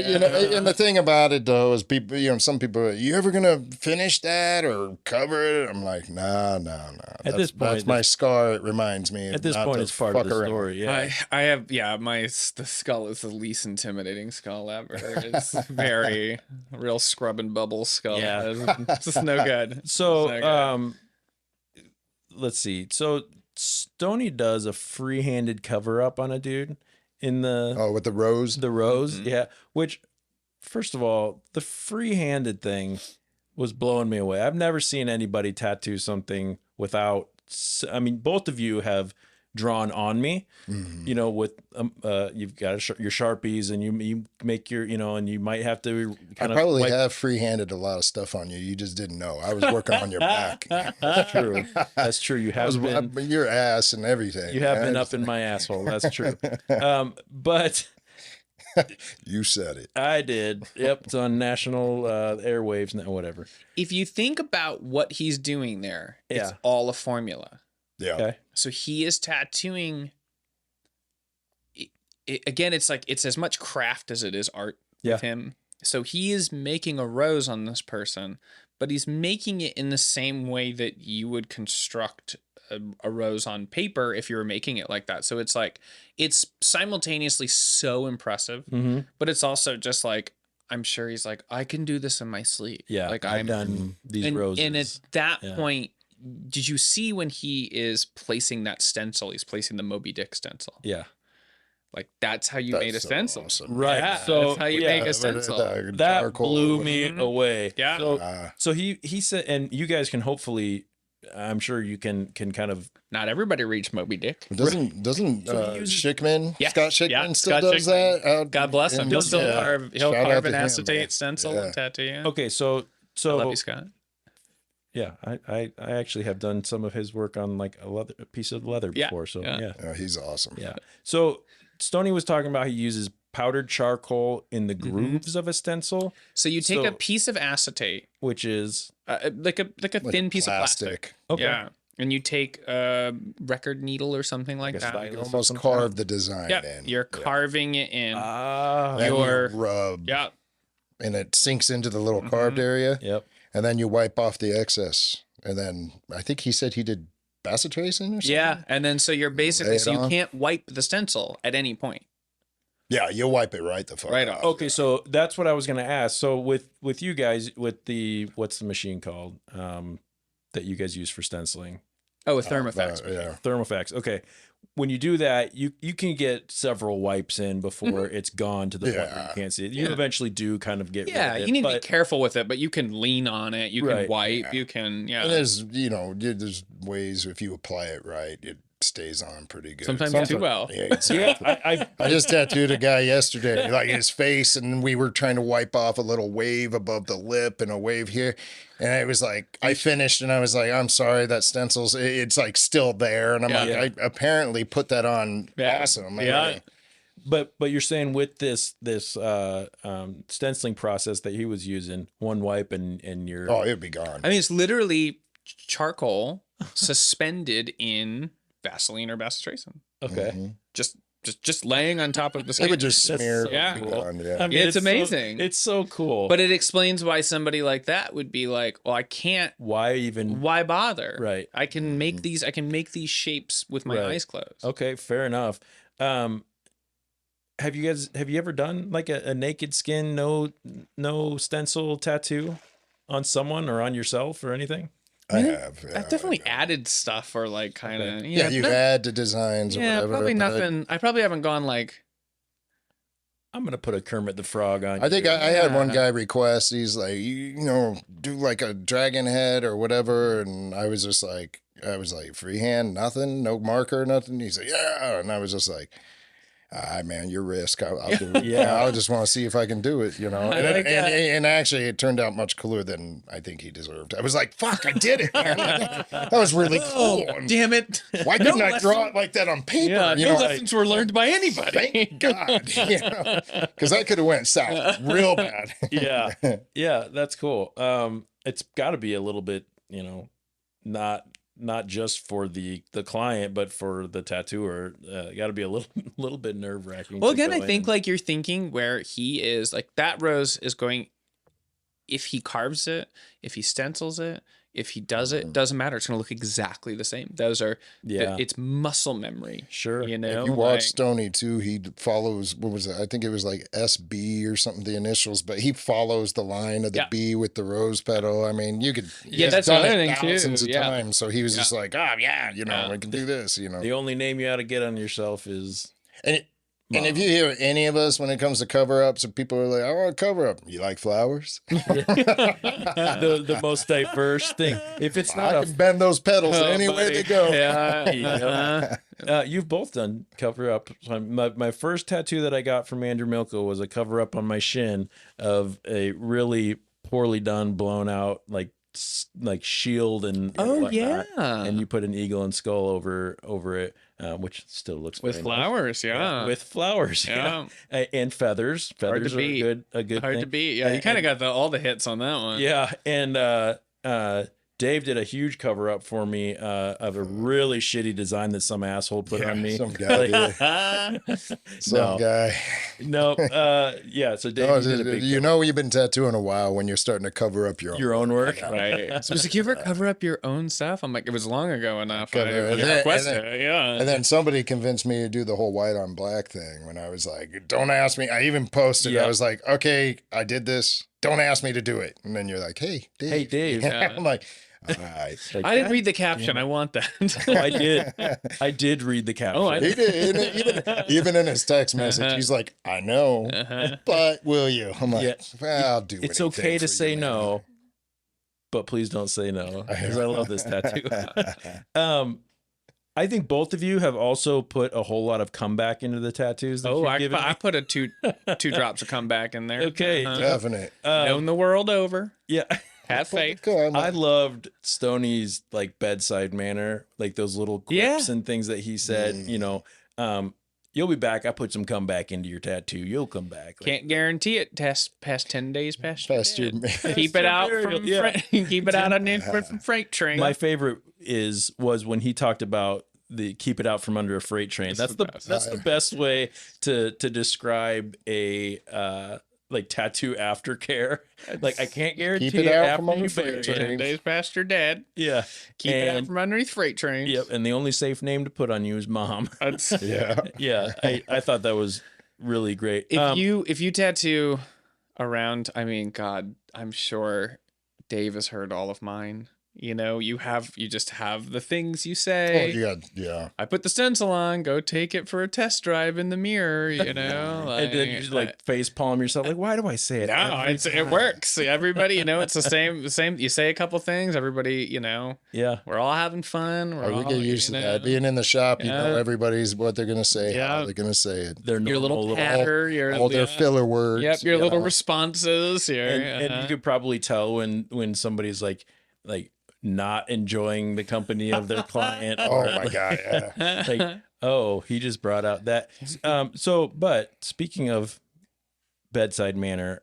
and the thing about it though is people, some people are, you ever gonna finish that or cover it? I'm like, no. At this point, that's my scar. It reminds me. At this point, it's part of the story. Yeah, I have. Yeah, the skull is the least intimidating skull ever. It's very real scrub and bubble skull. Yeah, it's just no good. So, let's see. So Stoney does a free-handed cover up on a dude in the with the rose. The rose, yeah. Which, first of all, the free-handed thing was blowing me away. I've never seen anybody tattoo something without. I mean, both of you have drawn on me, with you've got your Sharpies and you make your, and you might have to kind I probably have free-handed a lot of stuff on you. You just didn't know. I was working on your back. That's true. That's true. You have been your ass and everything. You have been up in my asshole. That's true. But you said it. I did. Yep. It's on national airwaves now, whatever. If you think about what he's doing there, it's all a formula. Yeah. Okay. So he is tattooing. Again, it's like it's as much craft as it is art with him. So he is making a rose on this person, but he's making it in the same way that you would construct a rose on paper if you were making it like that. So it's like it's simultaneously so impressive, but it's also just like I'm sure he's like, I can do this in my sleep. Yeah, like I've done these roses. And at that point, did you see when he is placing that stencil? He's placing the Moby Dick stencil. Yeah. Like that's how you made a stencil. Awesome. Right. Yeah, so that's how you make a stencil. That blew me away. Yeah. So he said, and you guys can hopefully, I'm sure you can kind of. Not everybody reads Moby Dick. Doesn't Schickman? Yeah. Scott Schickman still Scott does Schickman. that. God bless him. He'll still carve. He'll carve an him, acetate stencil and tattoo you. Okay, so I love you, Scott. Yeah, I actually have done some of his work on like a piece of leather before. So yeah. He's awesome. Yeah. So Stoney was talking about he uses powdered charcoal in the grooves of a stencil. So you take a piece of acetate, which is like a thin piece of plastic. Okay. Yeah. And you take a record needle or something like that. You almost carve the design in. You're carving it in. Then you rub. Yeah. And it sinks into the little carved area. Yep. And then you wipe off the excess. And then I think he said he did bacitracin or something. Yeah. And then so you're basically, so you can't wipe the stencil at any point. Yeah, you'll wipe it right the fuck off. Okay, so that's what I was going to ask. So with you guys, with the, what's the machine called that you guys use for stenciling? Oh, a Thermofax. Thermofax. Okay. When you do that, you can get several wipes in before it's gone to the point where you can't see it. You eventually do kind of get rid of it. You need to be careful with it, but you can lean on it. You can wipe. You can, And there's, there's ways if you apply it right, it stays on pretty good. Sometimes too well. Yeah, exactly. I just tattooed a guy yesterday, like his face, and we were trying to wipe off a little wave above the lip and a wave here. And it was like, I finished and I was like, I'm sorry, that stencil's, it's like still there. And I'm I apparently put that on awesome. Yeah. But you're saying with this stenciling process that he was using, one wipe and you're... Oh, it'd be gone. I mean, it's literally charcoal suspended in Vaseline or bacitracin. Okay. Just laying on top of the skin. It would just smear. Cool. On, I mean, it's amazing. It's so cool. But it explains why somebody like that would be like, well, I can't. Why bother? Right. I can make these shapes with my eyes closed. Okay, fair enough. Have you ever done like a naked skin, no stencil tattoo on someone or on yourself or anything? I have. Yeah, I've definitely added stuff or like kind of. You add to designs or whatever. Probably nothing. I probably haven't gone like. I'm gonna put a Kermit the Frog on. I think I had one guy request. He's like, do like a dragon head or whatever, and I was like, freehand, nothing, no marker, nothing. He's like, yeah, and I was just like, man, your risk. I'll do it. I just want to see if I can do it, And actually, it turned out much cooler than I think he deserved. I was like, fuck, I did it, man. That was really cool. Damn it. Why couldn't I draw it like that on paper? Yeah, no lessons were learned by anybody. Thank God. Because that could have went south real bad. Yeah, that's cool. It's got to be a little bit, not just for the client, but for the tattooer. Got to be a little bit nerve wracking. Well, again, I think like you're thinking where he is, like that rose is going. If he carves it, if he stencils it, if he does it, doesn't matter. It's going to look exactly the same. Those are it's muscle memory. Sure, If you watch Stoney too, he follows. What was it? I think it was like SB or something, the initials. But he follows the line of the B with the rose petal. I mean, you could. That's done another it thing thousands too. of times. So he was just like, I can do this. The only name you ought to get on yourself is. And if you hear any of us when it comes to cover-ups, and people are like, I want a cover-up. You like flowers? the most diverse thing. If it's not I can bend those petals any way they go. You've both done cover-up. My first tattoo that I got from Andrew Milko was a cover-up on my shin of a really poorly done, blown out, like shield and whatnot. And you put an eagle and skull over it, which still looks with flowers, nice. With flowers, and feathers. Feathers are a good hard thing. to beat. Yeah, you kind of got all the hits on that one. Yeah, and Dave did a huge cover up for me of a really shitty design that some asshole put on me. Some guy. Guy. No. So Dave, you've been tattooing a while when you're starting to cover up your own work, right? So did you ever cover up your own stuff? I'm like, it was long ago enough. And then somebody convinced me to do the whole white on black thing when I was like, don't ask me. I even posted. I was like, okay, I did this. Don't ask me to do it. And then you're like, hey, Dave. Hey, Dave. I'm like, all right. I didn't read the caption. I want that. I did. I did read the caption. Oh, he did. Even in his text message, he's like, I know, but will you? I'm like, well, I'll do it. It's okay to say no, but please don't say no, because I love this tattoo. I think both of you have also put a whole lot of comeback into the tattoos. I put a two drops of comeback in there. Okay, definite. Known the world over. Yeah. Have faith. I loved Stoney's like bedside manner, like those little quips and things that he said. You'll be back. I put some comeback into your tattoo. You'll come back. Can't guarantee it. Past 10 days past your keep your it out burial. from keep it out on the from freight train. My favorite was when he talked about the keep it out from under a freight train. That's the best way to describe a like tattoo aftercare. Like I can't guarantee keep it out from under freight train. 10 days past your dad. Yeah. Keep it out from underneath freight trains. Yep. And the only safe name to put on you is Mom. Yeah. Yeah. I thought that was really great. If you tattoo around, I mean, God, I'm sure Dave has heard all of mine. You know, you just have the things you say. Oh, yeah. I put the stencil on, go take it for a test drive in the mirror, you know. And then you just like face palm yourself. Like, why do I say it? No, it works. Everybody, you know, it's the same. You say a couple things, everybody, you know. Yeah. We're all having fun. We get used to that. Being in the shop, you know everybody's what they're gonna say, how they're gonna say it. Their your little patter, all their filler words. Yep, your little responses. And you could probably tell when somebody's like not enjoying the company of their client. Oh my God. Yeah. Like, oh, he just brought out that. But speaking of bedside manner,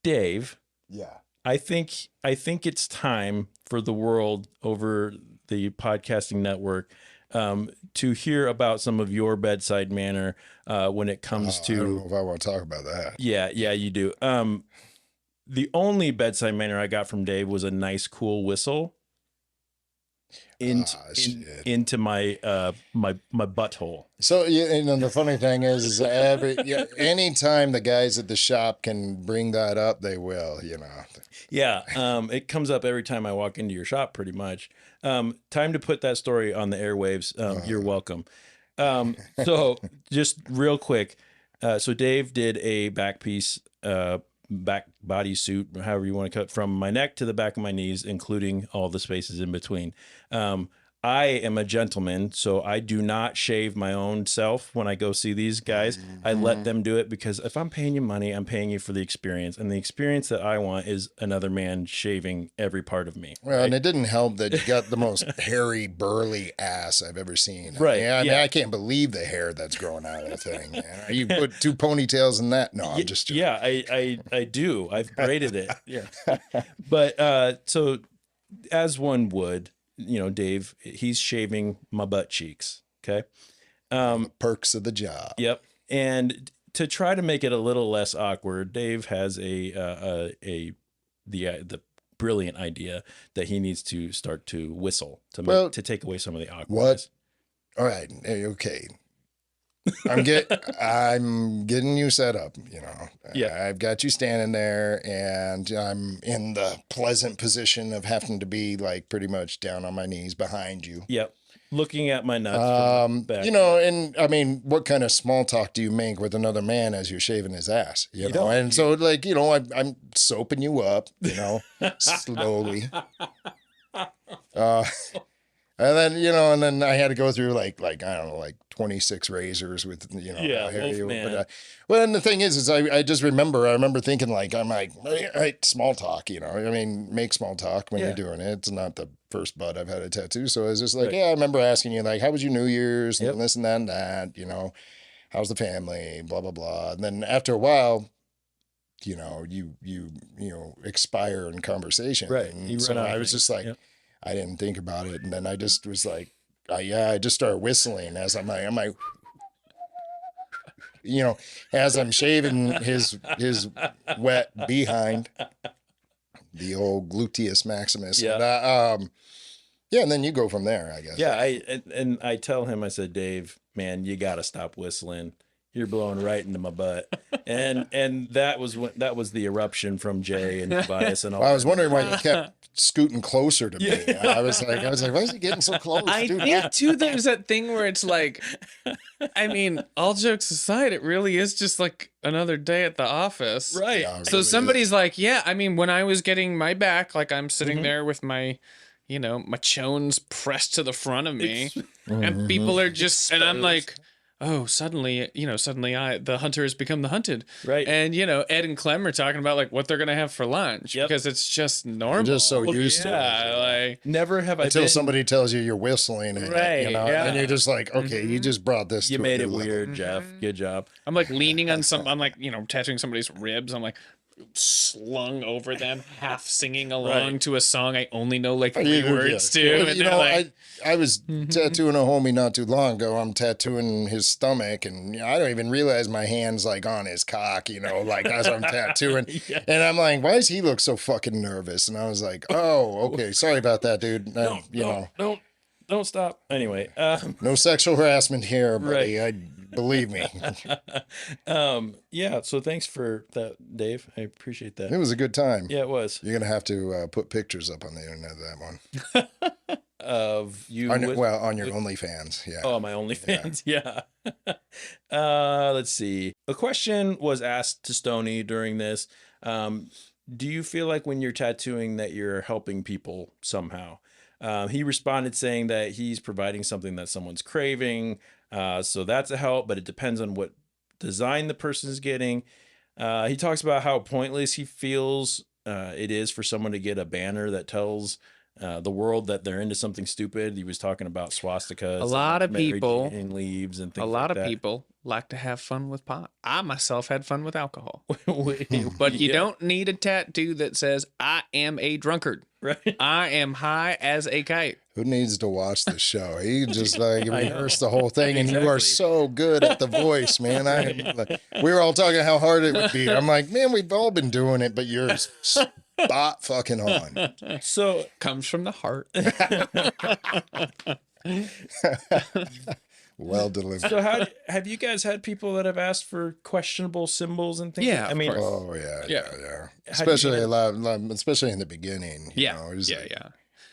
Dave. Yeah. I think it's time for the world over the podcasting network to hear about some of your bedside manner when it comes to. I don't know if I want to talk about that. Yeah, you do. The only bedside manner I got from Dave was a nice, cool whistle into my my butthole. So the funny thing is anytime the guys at the shop can bring that up, they will. You know. Yeah, it comes up every time I walk into your shop, pretty much. Time to put that story on the airwaves. You're welcome. So just real quick, so Dave did a back piece. Back bodysuit, however you want to cut, from my neck to the back of my knees, including all the spaces in between. I am a gentleman, so I do not shave my own self when I go see these guys. I let them do it because if I'm paying you money, I'm paying you for the experience. And the experience that I want is another man shaving every part of me. Well, right? And it didn't help that you got the most hairy, burly ass I've ever seen. Right. I mean, I can't believe the hair that's growing out of the thing. You put 2 ponytails in that? No, I'm just joking. Yeah, I do. I've braided it. Yeah. But so as one would, you know, Dave, he's shaving my butt cheeks. Okay. Perks of the job. Yep. And to try to make it a little less awkward, Dave has the brilliant idea that he needs to start to whistle to take away some of the awkwardness. What? All right. Okay. I'm getting you set up, you know. Yeah. I've got you standing there and I'm in the pleasant position of having to be like pretty much down on my knees behind you. Yep. Looking at my nuts. You know, and I mean, what kind of small talk do you make with another man as you're shaving his ass? You know, and so like, you know, I'm soaping you up, you know, slowly. And then, you know, and then I had to go through like I don't know, like 26 razors with, you know. Yeah, well, and the thing is I just remember thinking like, I'm like, right, small talk, you know. I mean, make small talk when you're doing it. It's not the first butt I've had a tattoo. So I was just like, I remember asking you like, how was your New Year's and this and that and that, you know, how's the family, blah, blah, blah. And then after a while, you know, you expire in conversation. Right. And so I was just like, I didn't think about it. And then I just was like, I just started whistling as I'm like, you know, as I'm shaving his wet behind, the old gluteus maximus. Yeah. And then you go from there, I guess. Yeah. I tell him, I said, Dave, man, you got to stop whistling. You're blowing right into my butt. And that was the eruption from Jay and Tobias and all. Well, I was wondering why you kept scooting closer to me. I was like, why is he getting so close? I think too, there's that thing where it's like, I mean, all jokes aside, it really is just like another day at the office. Right. Yeah, so really somebody's like, yeah, I mean, when I was getting my back, like I'm sitting there with my, you know, my chones pressed to the front of me and people are just, and I'm like, oh, suddenly the hunter has become the hunted. Right. And, Ed and Clem are talking about like what they're going to have for lunch because it's just normal. You're just so used to it. Yeah. Like, never have I until been... somebody tells you you're whistling. Right. And you're just like, okay, you just brought this. You to made a it new weird, level. Jeff. Good job. I'm like leaning on I'm like, tattooing somebody's ribs. I'm like slung over them, half singing along to a song I only know like 3 words to. And I was tattooing a homie not too long ago. I'm tattooing his stomach, and I don't even realize my hand's like on his cock, like as I'm tattooing. And I'm like, why does he look so fucking nervous? And I was like, oh, okay, sorry about that, dude. Don't stop. Anyway, no sexual harassment here, buddy. Believe me. Yeah. So thanks for that, Dave. I appreciate that. It was a good time. Yeah, it was. You're gonna have to put pictures up on the internet of that one. Of you? On your OnlyFans. Yeah. Oh, my OnlyFans. Yeah. Let's see. A question was asked to Stoney during this. Do you feel like when you're tattooing that you're helping people somehow? He responded saying that he's providing something that someone's craving. So that's a help, but it depends on what design the person is getting. He talks about how pointless he feels it is for someone to get a banner that tells the world that they're into something stupid. He was talking about swastikas. A lot of people and leaves and things. A lot like of that. people like to have fun with pot. I myself had fun with alcohol. But you don't need a tattoo that says I am a drunkard. Right. I am high as a kite. Who needs to watch the show? He just like rehearsed the whole thing, and you are so good at the voice, man. We were all talking how hard it would be. I'm like, man, we've all been doing it, but you're spot fucking on. So comes from the heart. Well delivered. So have you guys had people that have asked for questionable symbols and things? Yeah, I mean, oh yeah. Especially especially in the beginning. Yeah.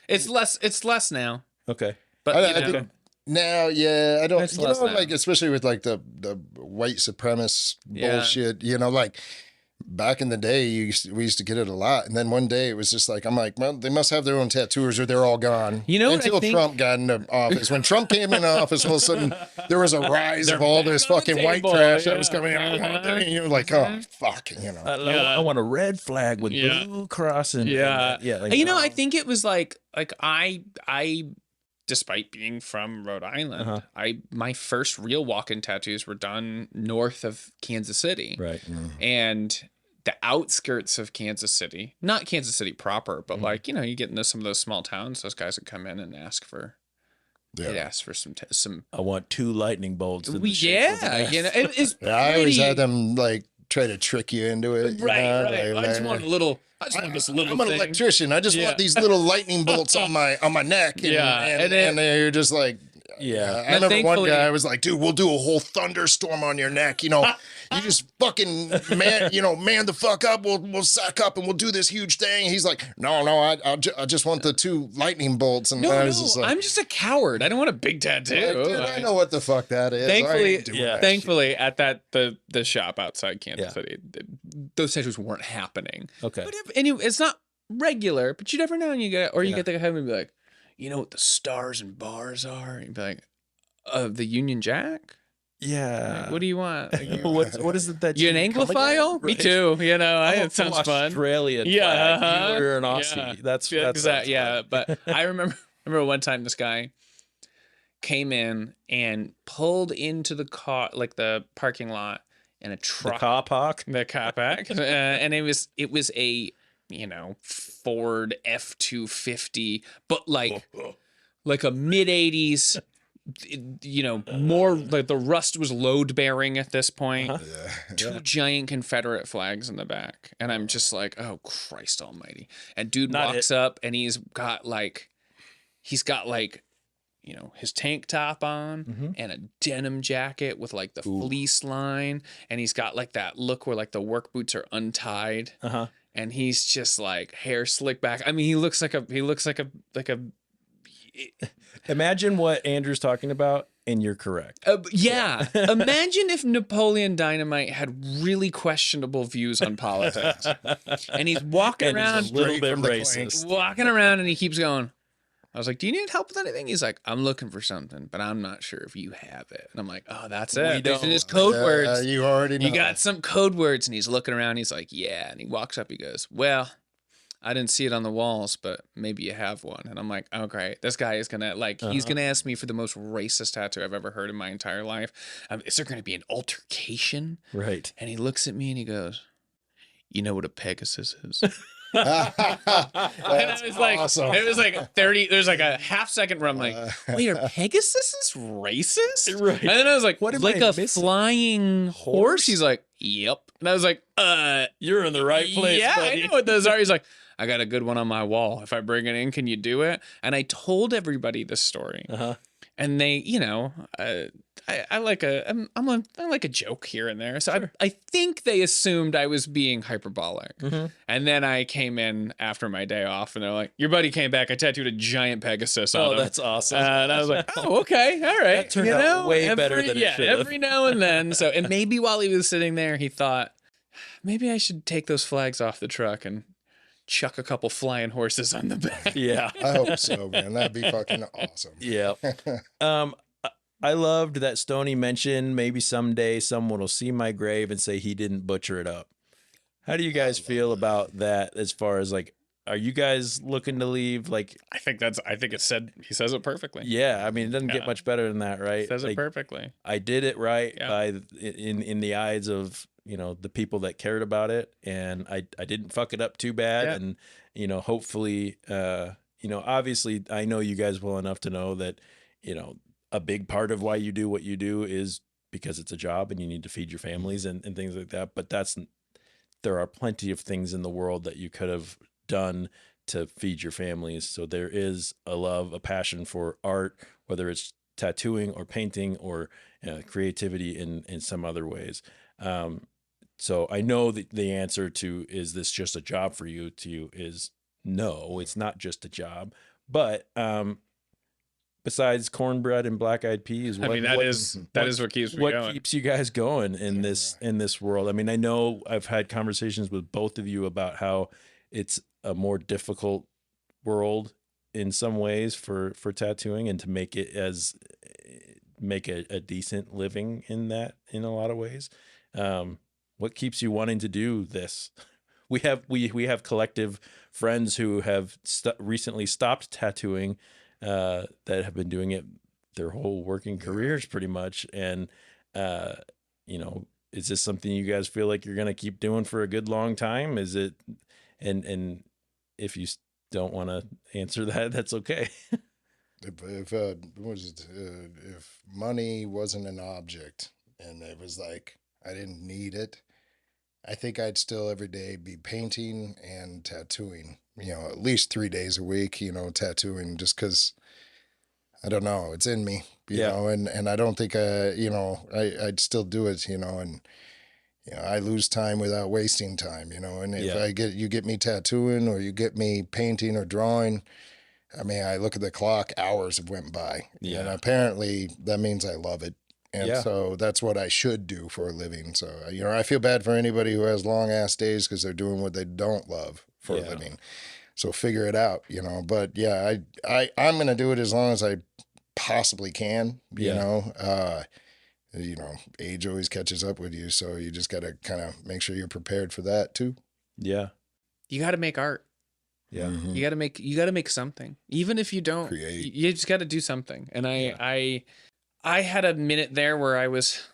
It's less now. Okay. But I think now, I don't. It's less now. Like especially with like the white supremacist bullshit. Like back in the day, we used to get it a lot, and then one day it was just like, I'm like, well, they must have their own tattooers or they're all gone. Until Trump got into office. When Trump came into office, all of a sudden there was a rise of all this fucking white trash that was coming out. And you're like, oh fuck, I want a red flag with blue cross and I think it was like I despite being from Rhode Island, my first real walk-in tattoos were done north of Kansas City. Right. And the outskirts of Kansas City, not Kansas City proper, but you get into some of those small towns, those guys would come in and ask for they'd ask for some I want 2 lightning bolts. It's pretty... I always had them like try to trick you into it. Right. I just want this little I'm an electrician. I just want these little lightning bolts on my neck. And then you're just like, I remember one guy was like, dude, we'll do a whole thunderstorm on your neck. You just fucking man the fuck up. We'll sack up and we'll do this huge thing. He's like, no, I just want the 2 lightning bolts. And I was just like, I'm just a coward. I don't want a big tattoo. I know what the fuck that is. Thankfully, at the shop outside Kansas City, those tattoos weren't happening. Okay. But it's not regular, but you never know. And you get the heaven and be like, you know what the stars and bars are? And you'd be like, the Union Jack? Yeah. Like, what do you want? Like, what is it that you an Anglophile? Right. Me too. It sounds fun. Australian. Yeah. You're an Aussie. Yeah. That's yeah. But I remember one time this guy came in and pulled into the car, like the parking lot, in a truck. The car park. And it was a Ford F-250, but like a mid-80s, more like the rust was load bearing at this point. 2 giant Confederate flags in the back. And I'm just like, oh Christ almighty. And dude walks up and he's got his tank top on and a denim jacket with like the fleece line. And he's got like that look where like the work boots are untied. And he's just like hair slicked back. I mean, he looks like a Imagine what Andrew's talking about, and you're correct. Imagine if Napoleon Dynamite had really questionable views on politics, and he's walking around, a little bit racist. walking around, and he keeps going, I was like, do you need help with anything? He's like, I'm looking for something, but I'm not sure if you have it. And I'm like, oh, that's it. These are his code words. You already know. You got some code words. And he's looking around. He's like, yeah. And he walks up. He goes, well, I didn't see it on the walls, but maybe you have one. And I'm like, okay, this guy is going to he's going to ask me for the most racist tattoo I've ever heard in my entire life. Is there going to be an altercation? Right. And he looks at me and he goes, you know what a Pegasus is? And I was like, awesome. it was like 30, there's like a half second where I'm like, wait, are Pegasuses racist? Right. And then I was like, What am like I a missing? flying horse? He's like, yep. And I was like, You're in the right place, yeah, buddy. I know what those are. He's like, I got a good one on my wall. If I bring it in, can you do it? And I told everybody this story. And they, you know, I like a joke here and there. So I think they assumed I was being hyperbolic. And then I came in after my day off and they're like, your buddy came back. I tattooed a giant Pegasus on him. Oh, that's awesome. And I was like, oh, okay. All right. That turned out way better than it should have. Every now and then. So, and maybe while he was sitting there, he thought, maybe I should take those flags off the truck and chuck a couple flying horses on the back. Yeah. I hope so, man. That'd be fucking awesome. Yeah. I loved that Stoney mentioned maybe someday someone will see my grave and say he didn't butcher it up. How do you guys feel about that as far as like, are you guys looking to leave? Like, I think it said, he says it perfectly. yeah, I mean, it doesn't get much better than that, right? Says it Like, perfectly. I did it right Yeah. by in the eyes of, you know, the people that cared about it, and I didn't fuck it up too bad. Yeah. And, you know, hopefully, you know, obviously I know you guys well enough to know that, you know, a big part of why you do what you do is because it's a job and you need to feed your families and things like that. But there are plenty of things in the world that you could have done to feed your families. So there is a love, a passion for art, whether it's tattooing or painting or creativity in some other ways. So I know that the answer to, is this just a job for you, to you is no, it's not just a job. But besides cornbread and black eyed peas, I mean, that is what keeps me going. What keeps you guys going in this world? I mean, I know I've had conversations with both of you about how it's a more difficult world in some ways for tattooing, and to make it make a decent living in that in a lot of ways. What keeps you wanting to do this? We have collective friends who have recently stopped tattooing, that have been doing it their whole working careers pretty much. And, you know, is this something you guys feel like you're going to keep doing for a good long time? Is it, and if you don't want to answer that, that's okay. If money wasn't an object and it was like, I didn't need it, I think I'd still every day be painting and tattooing, you know, at least 3 days a week, you know, tattooing, just because, I don't know, it's in me, you know, and I don't think, you know, I'd still do it, you know, and, you know, I lose time without wasting time, you know, and if you get me tattooing or you get me painting or drawing, I mean, I look at the clock, hours have went by, and apparently that means I love it. And so that's what I should do for a living. So, you know, I feel bad for anybody who has long ass days because they're doing what they don't love for a living. So figure it out, you know, but yeah, I'm going to do it as long as I possibly can, you know, age always catches up with you. So you just got to kind of make sure you're prepared for that too. Yeah. You got to make art. Yeah. Mm-hmm. You got to make something. Even if you don't, create. You just got to do something. And I had a minute there where I was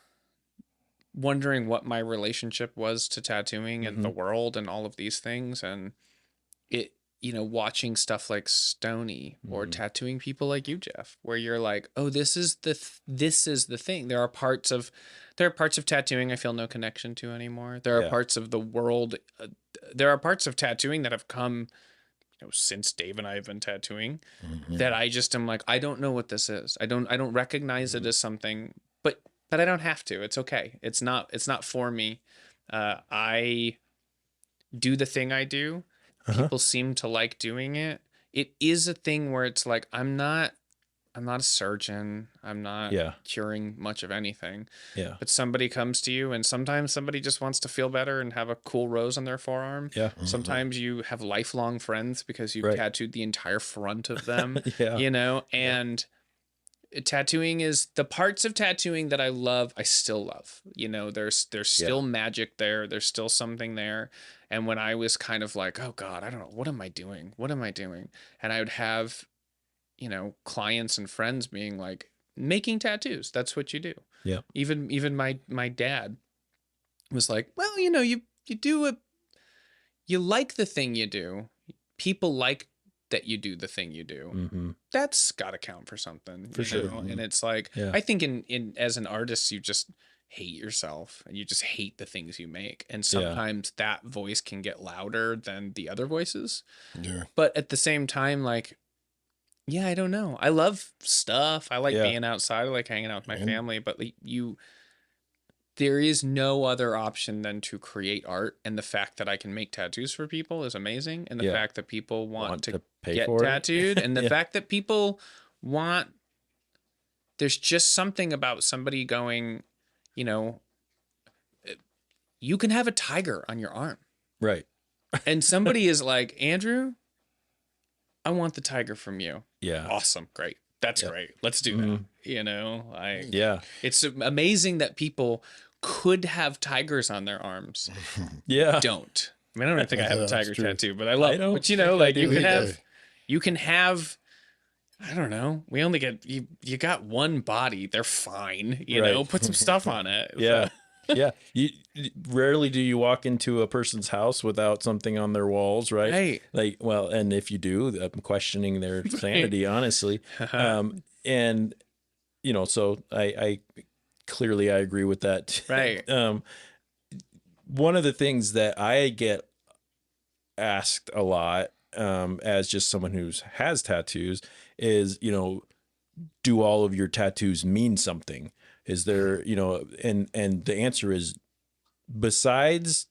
wondering what my relationship was to tattooing and the world and all of these things. And it, you know, watching stuff like Stoney or tattooing people like you, Jeff, where you're like, oh, this is the thing. There are parts of tattooing I feel no connection to anymore. There are parts of the world. There are parts of tattooing that have come, you know, since Dave and I have been tattooing, that I just am like, I don't know what this is. I don't recognize it as something, but I don't have to. It's okay. It's not for me. I do the thing I do. People seem to like doing it. It is a thing where it's like, I'm not a surgeon. I'm not curing much of anything. Yeah. But somebody comes to you, and sometimes somebody just wants to feel better and have a cool rose on their forearm. Yeah. Sometimes you have lifelong friends because you've tattooed the entire front of them. Yeah. You know, and tattooing is the parts of tattooing that I love. I still love. You know, there's still magic there. There's still something there. And when I was kind of like, oh God, I don't know, what am I doing? What am I doing? And I would have, you know, clients and friends being like, making tattoos, that's what you do. Yeah. Even my dad was like, well, you know, you like the thing you do. People like that you do the thing you do. Mm-hmm. That's got to count for something. For sure. Mm-hmm. And it's like, I think in as an artist, you just hate yourself and you just hate the things you make. And sometimes that voice can get louder than the other voices. Yeah. But at the same time, like, yeah, I don't know. I love stuff. I like being outside. I like hanging out with my family. But there is no other option than to create art. And the fact that I can make tattoos for people is amazing. And the fact that people want to get tattooed. And the fact that people want... There's just something about somebody going, you know, you can have a tiger on your arm. Right. And somebody is like, Andrew, I want the tiger from you. Yeah. Awesome. Great. That's great. Let's do that. You know, it's amazing that people could have tigers on their arms. Don't. I mean, I don't think I have a tiger tattoo, but I love it. But you know, like you can have, I don't know. We only get, you got one body. They're fine. You know, put some stuff on it. Yeah. Yeah. Rarely do you walk into a person's house without something on their walls, right? Right. Like, well, and if you do, I'm questioning their sanity, honestly. And, you know, so I clearly I agree with that. Right. One of the things that I get asked a lot, as just someone who has tattoos is, you know, do all of your tattoos mean something? Is there, you know, and the answer is besides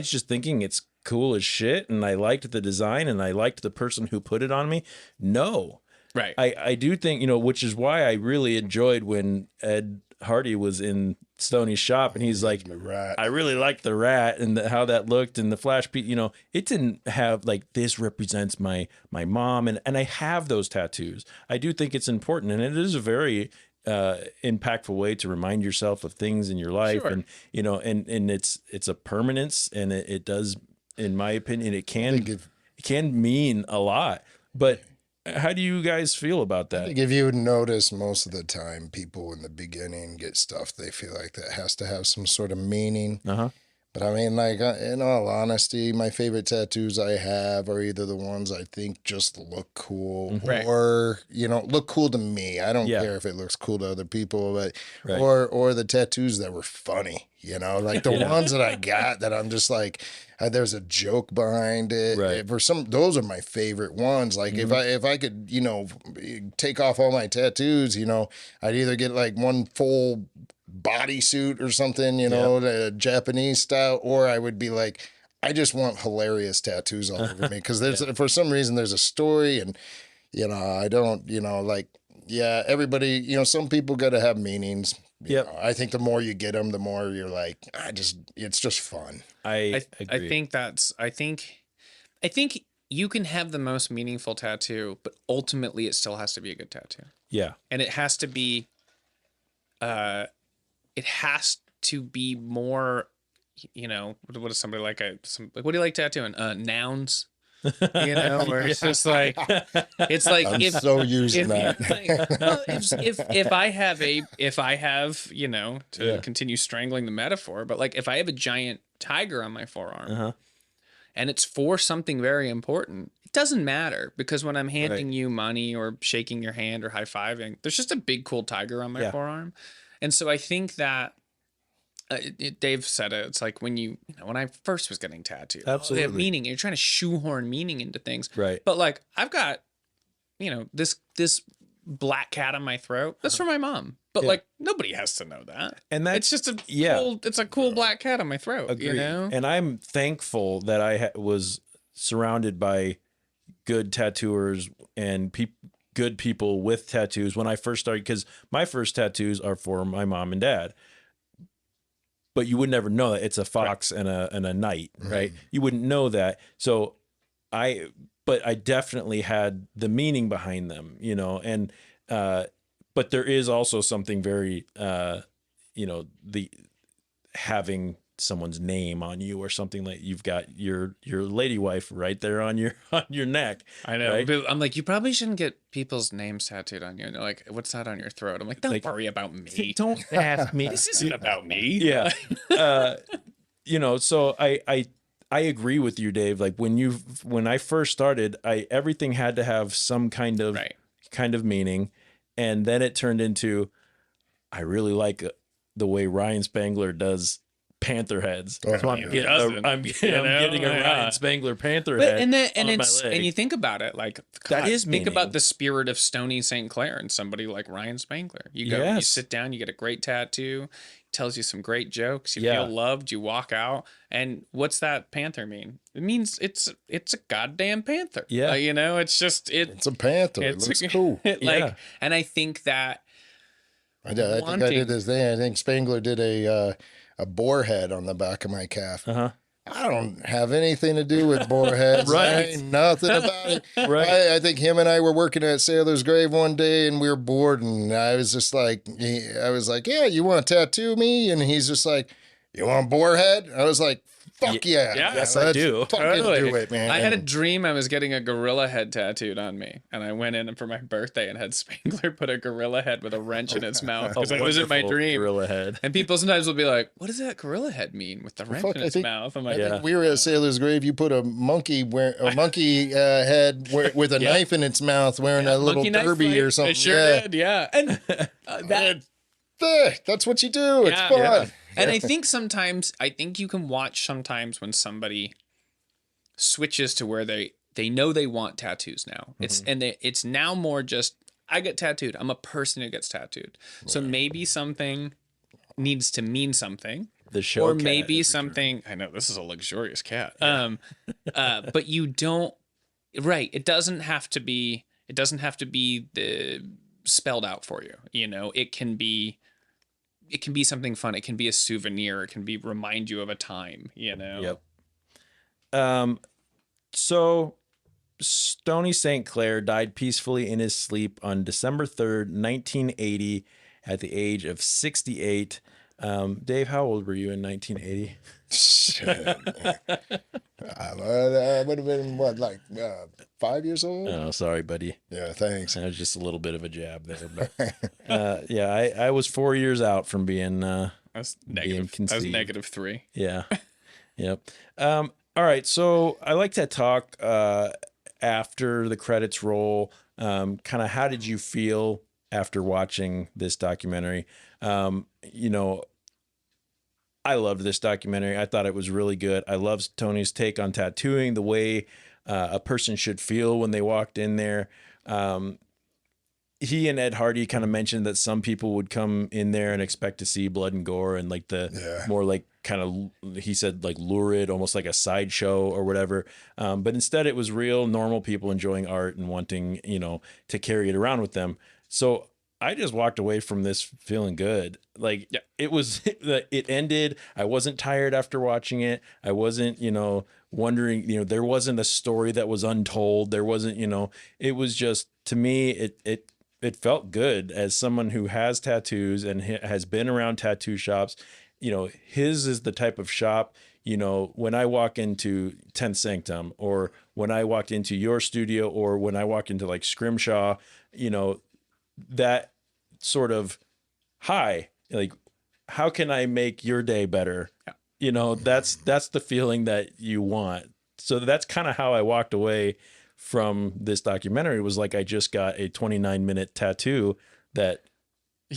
just thinking it's cool as shit and I liked the design and I liked the person who put it on me. No. Right. I do think, you know, which is why I really enjoyed when Ed Hardy was in Stoney's shop and he's like, I really liked the rat and how that looked and the flash piece, you know, it didn't have like, this represents my mom. And I have those tattoos. I do think it's important. And it is a very impactful way to remind yourself of things in your life. Sure. And, you know, and it's a permanence and it does, in my opinion, it can mean a lot, but how do you guys feel about that? I think if you would notice, most of the time people in the beginning get stuff they feel like that has to have some sort of meaning. But I mean, like, in all honesty, my favorite tattoos I have are either the ones I think just look cool or, you know, look cool to me. I don't care if it looks cool to other people, but or the tattoos that were funny, you know, like the ones that I got that I'm just like, there's a joke behind it. For those are my favorite ones. Like if I could, you know, take off all my tattoos, you know, I'd either get like one full bodysuit or something, you know, the Japanese style, or I would be like, I just want hilarious tattoos all over me because there's for some reason there's a story, and you know, I don't, you know, like, yeah, everybody, you know, some people got to have meanings. You know, I think the more you get them, the more you're like, it's just fun. I agree. I think you can have the most meaningful tattoo, but ultimately it still has to be a good tattoo. Yeah. And it has to be, more, you know, what is somebody like what do you like tattooing? Nouns. You know, where it's just like, it's like, I'm so using that. Like, well, if I have, you know, to continue strangling the metaphor, but like if I have a giant tiger on my forearm and it's for something very important, it doesn't matter because when I'm handing you money or shaking your hand or high-fiving, there's just a big cool tiger on my forearm. And so I think that Dave said it. It's like when when I first was getting tattooed, they have meaning. You're trying to shoehorn meaning into things, right? But like I've got, you know, this black cat on my throat. That's for my mom. But like nobody has to know that. And that's it's just a cool black cat on my throat. Agreed. You know. And I'm thankful that I was surrounded by good tattooers and good people with tattoos when I first started, because my first tattoos are for my mom and dad. But you would never know that it's a fox and a knight, right? You wouldn't know that. So but I definitely had the meaning behind them, you know, and but there is also something very you know, the having someone's name on you or something, like you've got your lady wife right there on your neck. I know. Right? But I'm like, you probably shouldn't get people's names tattooed on you. And they're like, what's that on your throat? I'm like, don't worry about me. Don't ask me. This isn't about me. Yeah. You know, so I agree with you, Dave. Like when I first started, everything had to have some kind of meaning, and then it turned into, I really like the way Ryan Spangler does panther heads. So I'm getting a Ryan Spangler panther head. And you think about it, like, that is think about the spirit of Stoney St. Clair and somebody like Ryan Spangler. You go, you sit down, you get a great tattoo, tells you some great jokes, you feel loved, you walk out, and what's that panther mean? It means it's a goddamn panther. Yeah, you know, it's a panther. It looks cool. And I think that I think I did this thing. I think Spangler did a boar head on the back of my calf. I don't have anything to do with boar heads. I ain't nothing about it. I think him and I were working at Sailor's Grave one day, and we were bored, and I was just like, yeah, you want to tattoo me? And he's just like, you want boar head? I was like, fuck yeah. Yes, I do. Fucking do it, man. I had a dream I was getting a gorilla head tattooed on me, and I went in for my birthday and had Spangler put a gorilla head with a wrench in its mouth, because it was in my dream. Gorilla head. And people sometimes will be like, what does that gorilla head mean with the wrench in its mouth? I'm like, I think we were at Sailor's Grave. You put a monkey head with a knife in its mouth, wearing a little derby or something. It sure did, yeah. And that's what you do. It's fun. Yeah. And I think you can watch sometimes when somebody switches to where they know they want tattoos now. It's now more just, I get tattooed. I'm a person who gets tattooed. So maybe something needs to mean something. The show, or maybe something. I know this is a luxurious cat. Yeah. But you don't. Right. It doesn't have to be. It doesn't have to be spelled out for you. You know, it can be something fun. It can be a souvenir. It can remind you of a time, you know? Yep. So Stoney St. Clair died peacefully in his sleep on December 3rd, 1980, at the age of 68. Dave, how old were you in 1980? I would have been 5 years old? Oh, sorry, buddy. Yeah, thanks. That was just a little bit of a jab there, but I was 4 years out from being conceived. I was -3. Yeah. Yep. All right, so I like to talk after the credits roll. Kind of, how did you feel after watching this documentary? You know, I loved this documentary. I thought it was really good. I love Tony's take on tattooing, the way a person should feel when they walked in there. He and Ed Hardy kind of mentioned that some people would come in there and expect to see blood and gore and like more like kind of, he said, like lurid, almost like a sideshow or whatever. But instead it was real, normal people enjoying art and wanting, you know, to carry it around with them. So I just walked away from this feeling good. Like it ended. I wasn't tired after watching it. I wasn't, you know, wondering, you know, there wasn't a story that was untold. There wasn't, you know, it was just, to me, it felt good as someone who has tattoos and has been around tattoo shops. You know, his is the type of shop, you know, when I walk into 10th Sanctum, or when I walked into your studio, or when I walk into like Scrimshaw, you know, that sort of, hi, like, how can I make your day better? Yeah. You know, that's the feeling that you want. So that's kind of how I walked away from this documentary. It was like I just got a 29-minute tattoo that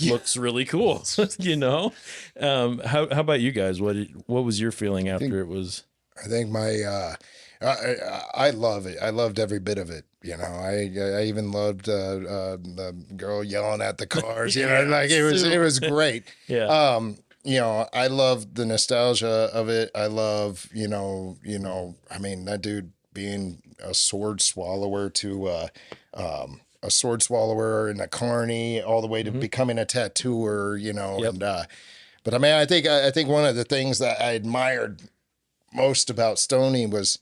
looks really cool. You know, how about you guys? What was your feeling after it was? I think I love it. I loved every bit of it. You know, I even loved the girl yelling at the cars. You know, like it was great. Yeah. You know, I love the nostalgia of it. I love, you know, I mean, that dude being a sword swallower to a sword swallower and a carny all the way to becoming a tattooer, you know. And but I mean, I think one of the things that I admired most about Stoney was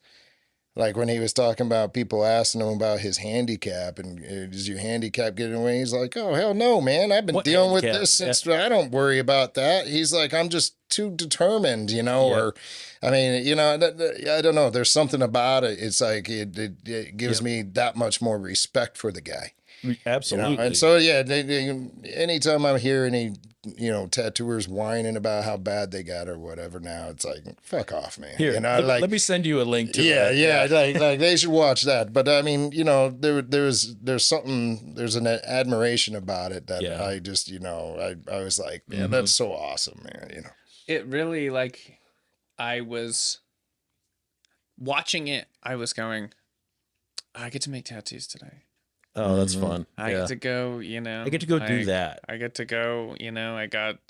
like when he was talking about people asking him about his handicap and is your handicap getting away? He's like, oh, hell no, man. I've been dealing with this since I don't worry about that. He's like, I'm just too determined, you know, or I mean, you know, I don't know. There's something about it. It's like it gives me that much more respect for the guy. Absolutely. You know? And so, yeah, anytime I hear any, you know, tattooers whining about how bad they got or whatever now, it's like, fuck off, man. Here, you know, let me send you a link to that. Yeah, like they should watch that. But I mean, you know, there's an admiration about it that I just, you know, I was like, man, that's so awesome, man, you know. It really, like, I was watching it, I was going, I get to make tattoos today. Oh, that's fun. I get to go, you know. I get to go do that. I get to go, you know,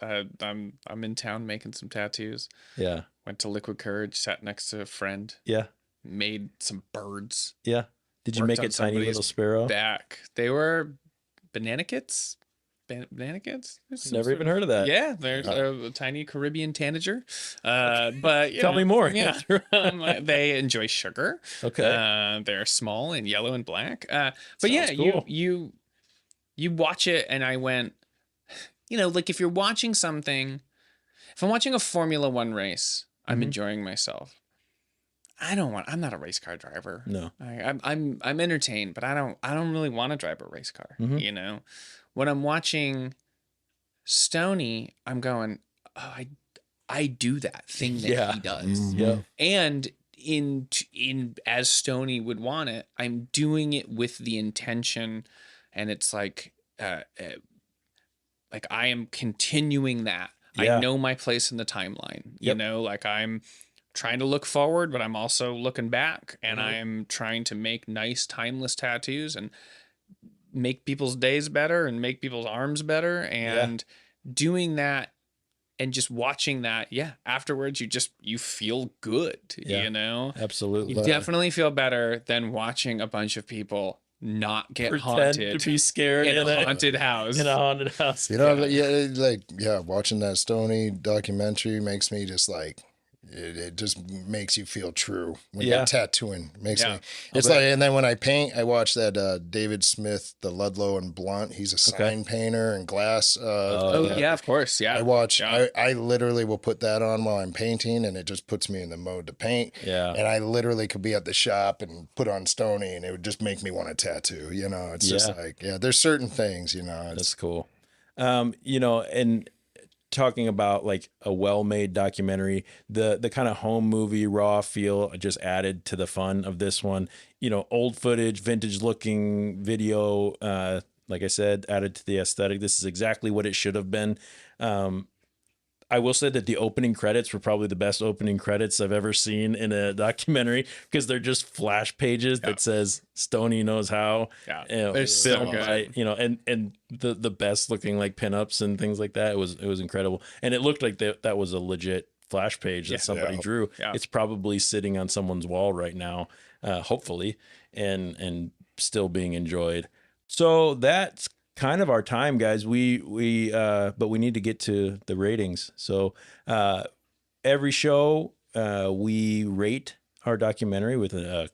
I'm in town making some tattoos. Yeah. Went to Liquid Courage, sat next to a friend. Yeah. Made some birds. Yeah. Did you make a tiny little sparrow? Back. They were banana kits. Banana kits? Never even heard of that. Yeah, there's a tiny Caribbean tanager. But tell me more. Yeah, they enjoy sugar. Okay. They're small and yellow and black. But Sounds yeah, cool. you watch it, and I went, you know, like if you're watching something, if I'm watching a Formula One race, I'm enjoying myself. I'm not a race car driver. No. I'm entertained, but I don't really want to drive a race car. You know. When I'm watching Stoney, I'm going, oh, I do that thing that he does. Yeah. And in as Stoney would want it, I'm doing it with the intention, and it's like I am continuing that. Yeah. I know my place in the timeline. You know, like I'm trying to look forward, but I'm also looking back, and I'm trying to make nice timeless tattoos and make people's days better and make people's arms better, and doing that and just watching that. Afterwards you feel good, you know? Absolutely. You definitely feel better than watching a bunch of people not get Pretend haunted to be scared in a haunted house. In a haunted house. You know, watching that Stoney documentary makes me just like, it just makes you feel true when you're tattooing. It makes me. It's like, and then when I paint, I watch that David Smith, the Ludlow and Blunt. He's a sign painter and glass. Of course. Yeah. I watch. I literally will put that on while I'm painting, and it just puts me in the mode to paint. Yeah. And I literally could be at the shop and put on Stoney, and it would just make me want to tattoo. You know, it's just like, there's certain things. You know, that's cool. You know, and talking about like a well-made documentary, the kind of home movie raw feel just added to the fun of this one. You know, old footage, vintage looking video, like I said, added to the aesthetic. This is exactly what it should have been. I will say that the opening credits were probably the best opening credits I've ever seen in a documentary, because they're just flash pages that says Stoney Knows How. Yeah, you know, they're so good. You know, and the best looking like pinups and things like that. It was incredible, and it looked like that was a legit flash page that somebody drew. Yeah. It's probably sitting on someone's wall right now, hopefully, and still being enjoyed. So that's kind of our time, guys. But we need to get to the ratings. So every show we rate our documentary with a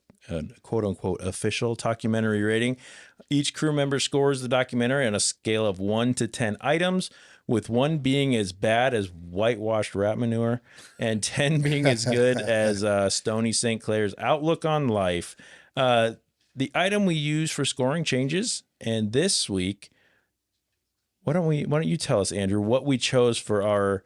quote unquote official documentary rating. Each crew member scores the documentary on a scale of 1 to 10 items, with 1 being as bad as whitewashed rat manure and 10 being as good as Stoney St. Clair's outlook on life. The item we use for scoring changes, and this week, why don't you tell us, Andrew, what we chose for our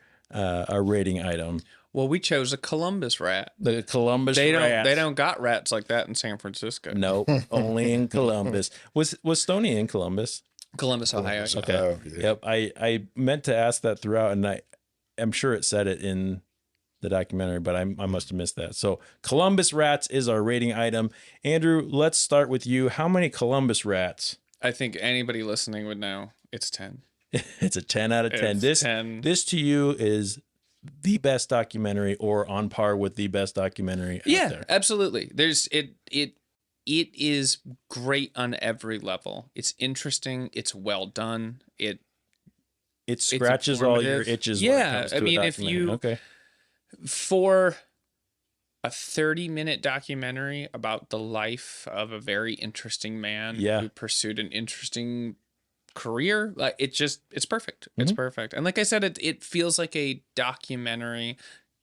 rating item? Well, we chose a Columbus rat. The Columbus rat. They don't got rats like that in San Francisco. Nope, only in Columbus. Was Stoney in Columbus? Columbus, Ohio. Okay. Oh, yeah. Yep. I meant to ask that throughout, and I'm sure it said it in the documentary, but I must have missed that. So Columbus rats is our rating item. Andrew, let's start with you. How many Columbus rats? I think anybody listening would know it's 10. It's a 10 out of 10. It's 10. This to you is the best documentary, or on par with the best documentary out there. Absolutely. There's it it is great on every level. It's interesting. It's well done. It scratches all your itches. Yeah, I mean, if you for a 30-minute documentary about the life of a very interesting man who pursued an interesting career, like it's perfect. It's perfect. And like I said, it feels like a documentary.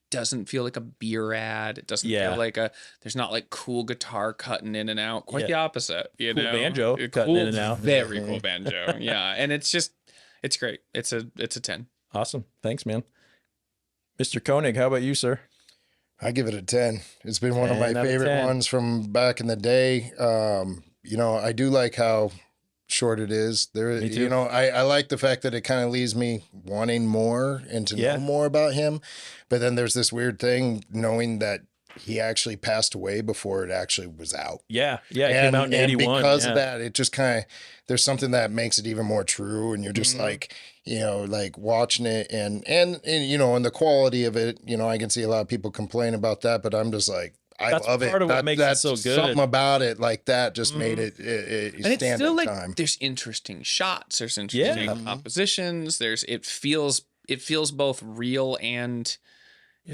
Doesn't feel like a beer ad. It doesn't feel like there's not like cool guitar cutting in and out. Quite the opposite. You know, banjo cutting in and out. Very cool banjo. Yeah, and it's great. It's a 10. Awesome. Thanks, man. Mr. Koenig, how about you, sir? I give it a 10. It's been one of my favorite ones from back in the day. You know, I do like how short it is. Me too. You know, I like the fact that it kind of leaves me wanting more and to know more about him. But then there's this weird thing knowing that he actually passed away before it actually was out. Yeah. It came out in 81. And because of that, it just kind of, there's something that makes it even more true. And you're just like, you know, like watching it and, you know, and the quality of it, you know, I can see a lot of people complain about that, but I'm just like, I love it. Part of what makes it so good. Something about it like that just made it and stand it's still like time. There's interesting shots. There's interesting compositions. It feels both real and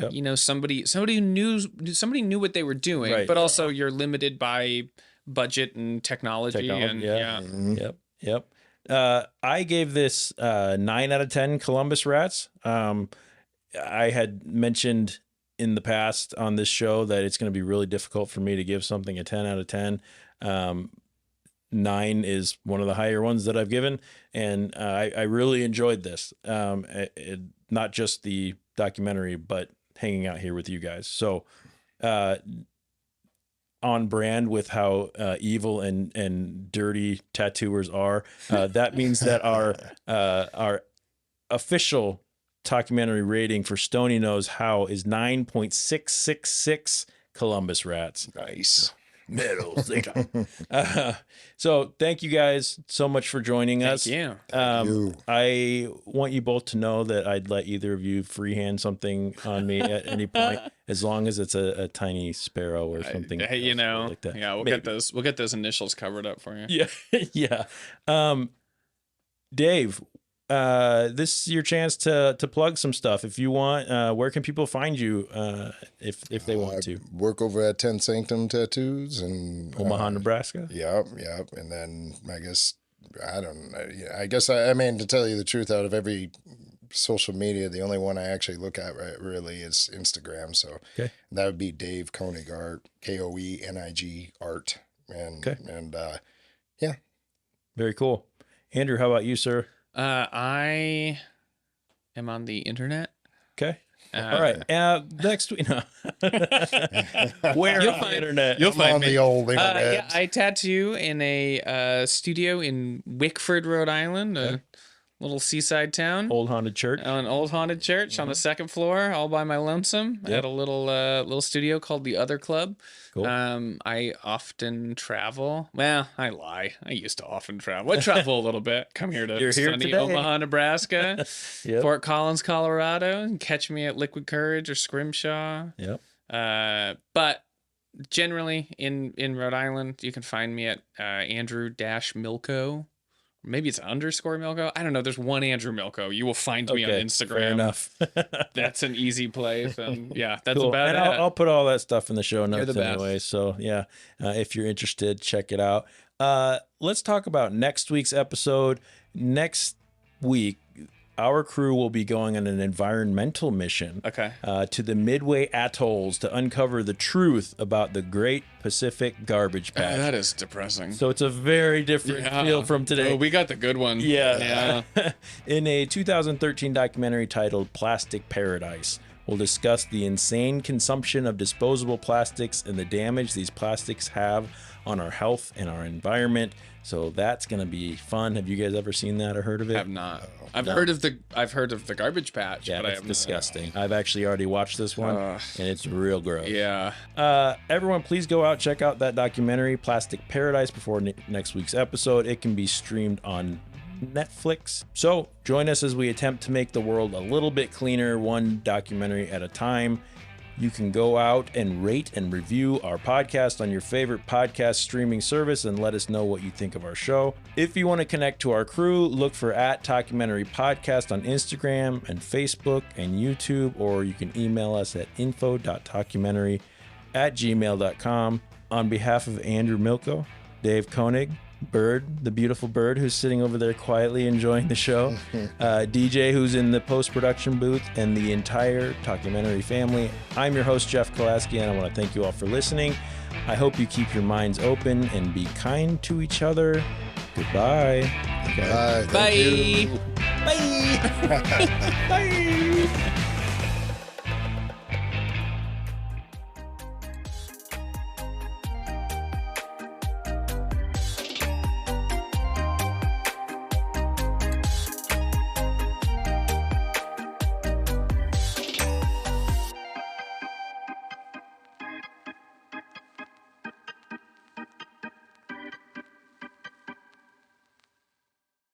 you know, somebody knew what they were doing, but also you're limited by budget and technology. Yep. I gave this 9 out of 10 Columbus Rats. I had mentioned in the past on this show that it's going to be really difficult for me to give something a 10 out of 10. 9 is one of the higher ones that I've given, and I really enjoyed this. Not just the documentary, but hanging out here with you guys. So on brand with how evil and dirty tattooers are. That means that our official documentary rating for Stoney Knows How is 9.666 Columbus Rats. Nice. Middle so thank you guys so much for joining us. Thank you. I want you both to know that I'd let either of you freehand something on me at any point, as long as it's a tiny sparrow or something. You know, like that. yeah, we'll get those initials covered up for you. Yeah. Dave, this is your chance to plug some stuff if you want. Where can people find you if they want to? I work over at 10 Sanctum Tattoos in Omaha, Nebraska. Yep. And then I guess I don't know. I guess I mean, to tell you the truth, out of every social media, the only one I actually look at really is Instagram. So that would be Dave Koenig Art, Koenig Art, and yeah. Very cool. Andrew, how about you, sir? I am on the internet. Okay. All right. Next week. No. Where on the internet? You'll find me. The old internet. Yeah, I tattoo in a studio in Wickford, Rhode Island, a little seaside town. Old haunted church. An old haunted church on the second floor, all by my lonesome. I had a little studio called the Other Club. Cool. I often travel. Well, I lie. I used to often travel. I travel a little bit. Come here to sunny Omaha, Nebraska, Fort Collins, Colorado, and catch me at Liquid Courage or Scrimshaw. Yep. But generally in Rhode Island, you can find me at Andrew-Milko. Maybe it's _ Milko. I don't know. There's one Andrew Milko. You will find me on Instagram. Fair enough. That's an easy place. And yeah, that's cool. about and it. I'll put all that stuff in the show notes anyway. Best. So yeah, if you're interested, check it out. Let's talk about next week's episode. Next week, our crew will be going on an environmental mission to the Midway Atolls to uncover the truth about the Great Pacific Garbage Patch. That is depressing. So it's a very different feel from today. Oh, we got the good one. Yeah. In a 2013 documentary titled Plastic Paradise, we'll discuss the insane consumption of disposable plastics and the damage these plastics have on our health and our environment. So that's gonna be fun. Have you guys ever seen that or heard of it? I have not. I've heard of the Garbage Patch. Yeah, but it's disgusting. I've actually already watched this one, and it's real gross. Yeah. Everyone, please go out, check out that documentary, Plastic Paradise, before next week's episode. It can be streamed on Netflix. So join us as we attempt to make the world a little bit cleaner, one documentary at a time. You can go out and rate and review our podcast on your favorite podcast streaming service and let us know what you think of our show. If you want to connect to our crew, look for @Talkumentary Podcast on Instagram and Facebook and YouTube, or you can email us at info.talkumentary@gmail.com. On behalf of Andrew Milko, Dave Koenig, Bird, the beautiful Bird who's sitting over there quietly enjoying the show, DJ who's in the post-production booth, and the entire Talkumentary family, I'm your host, Jeff Kolaski, and I want to thank you all for listening. I hope you keep your minds open and be kind to each other. Goodbye. Bye. Bye. Bye. Bye.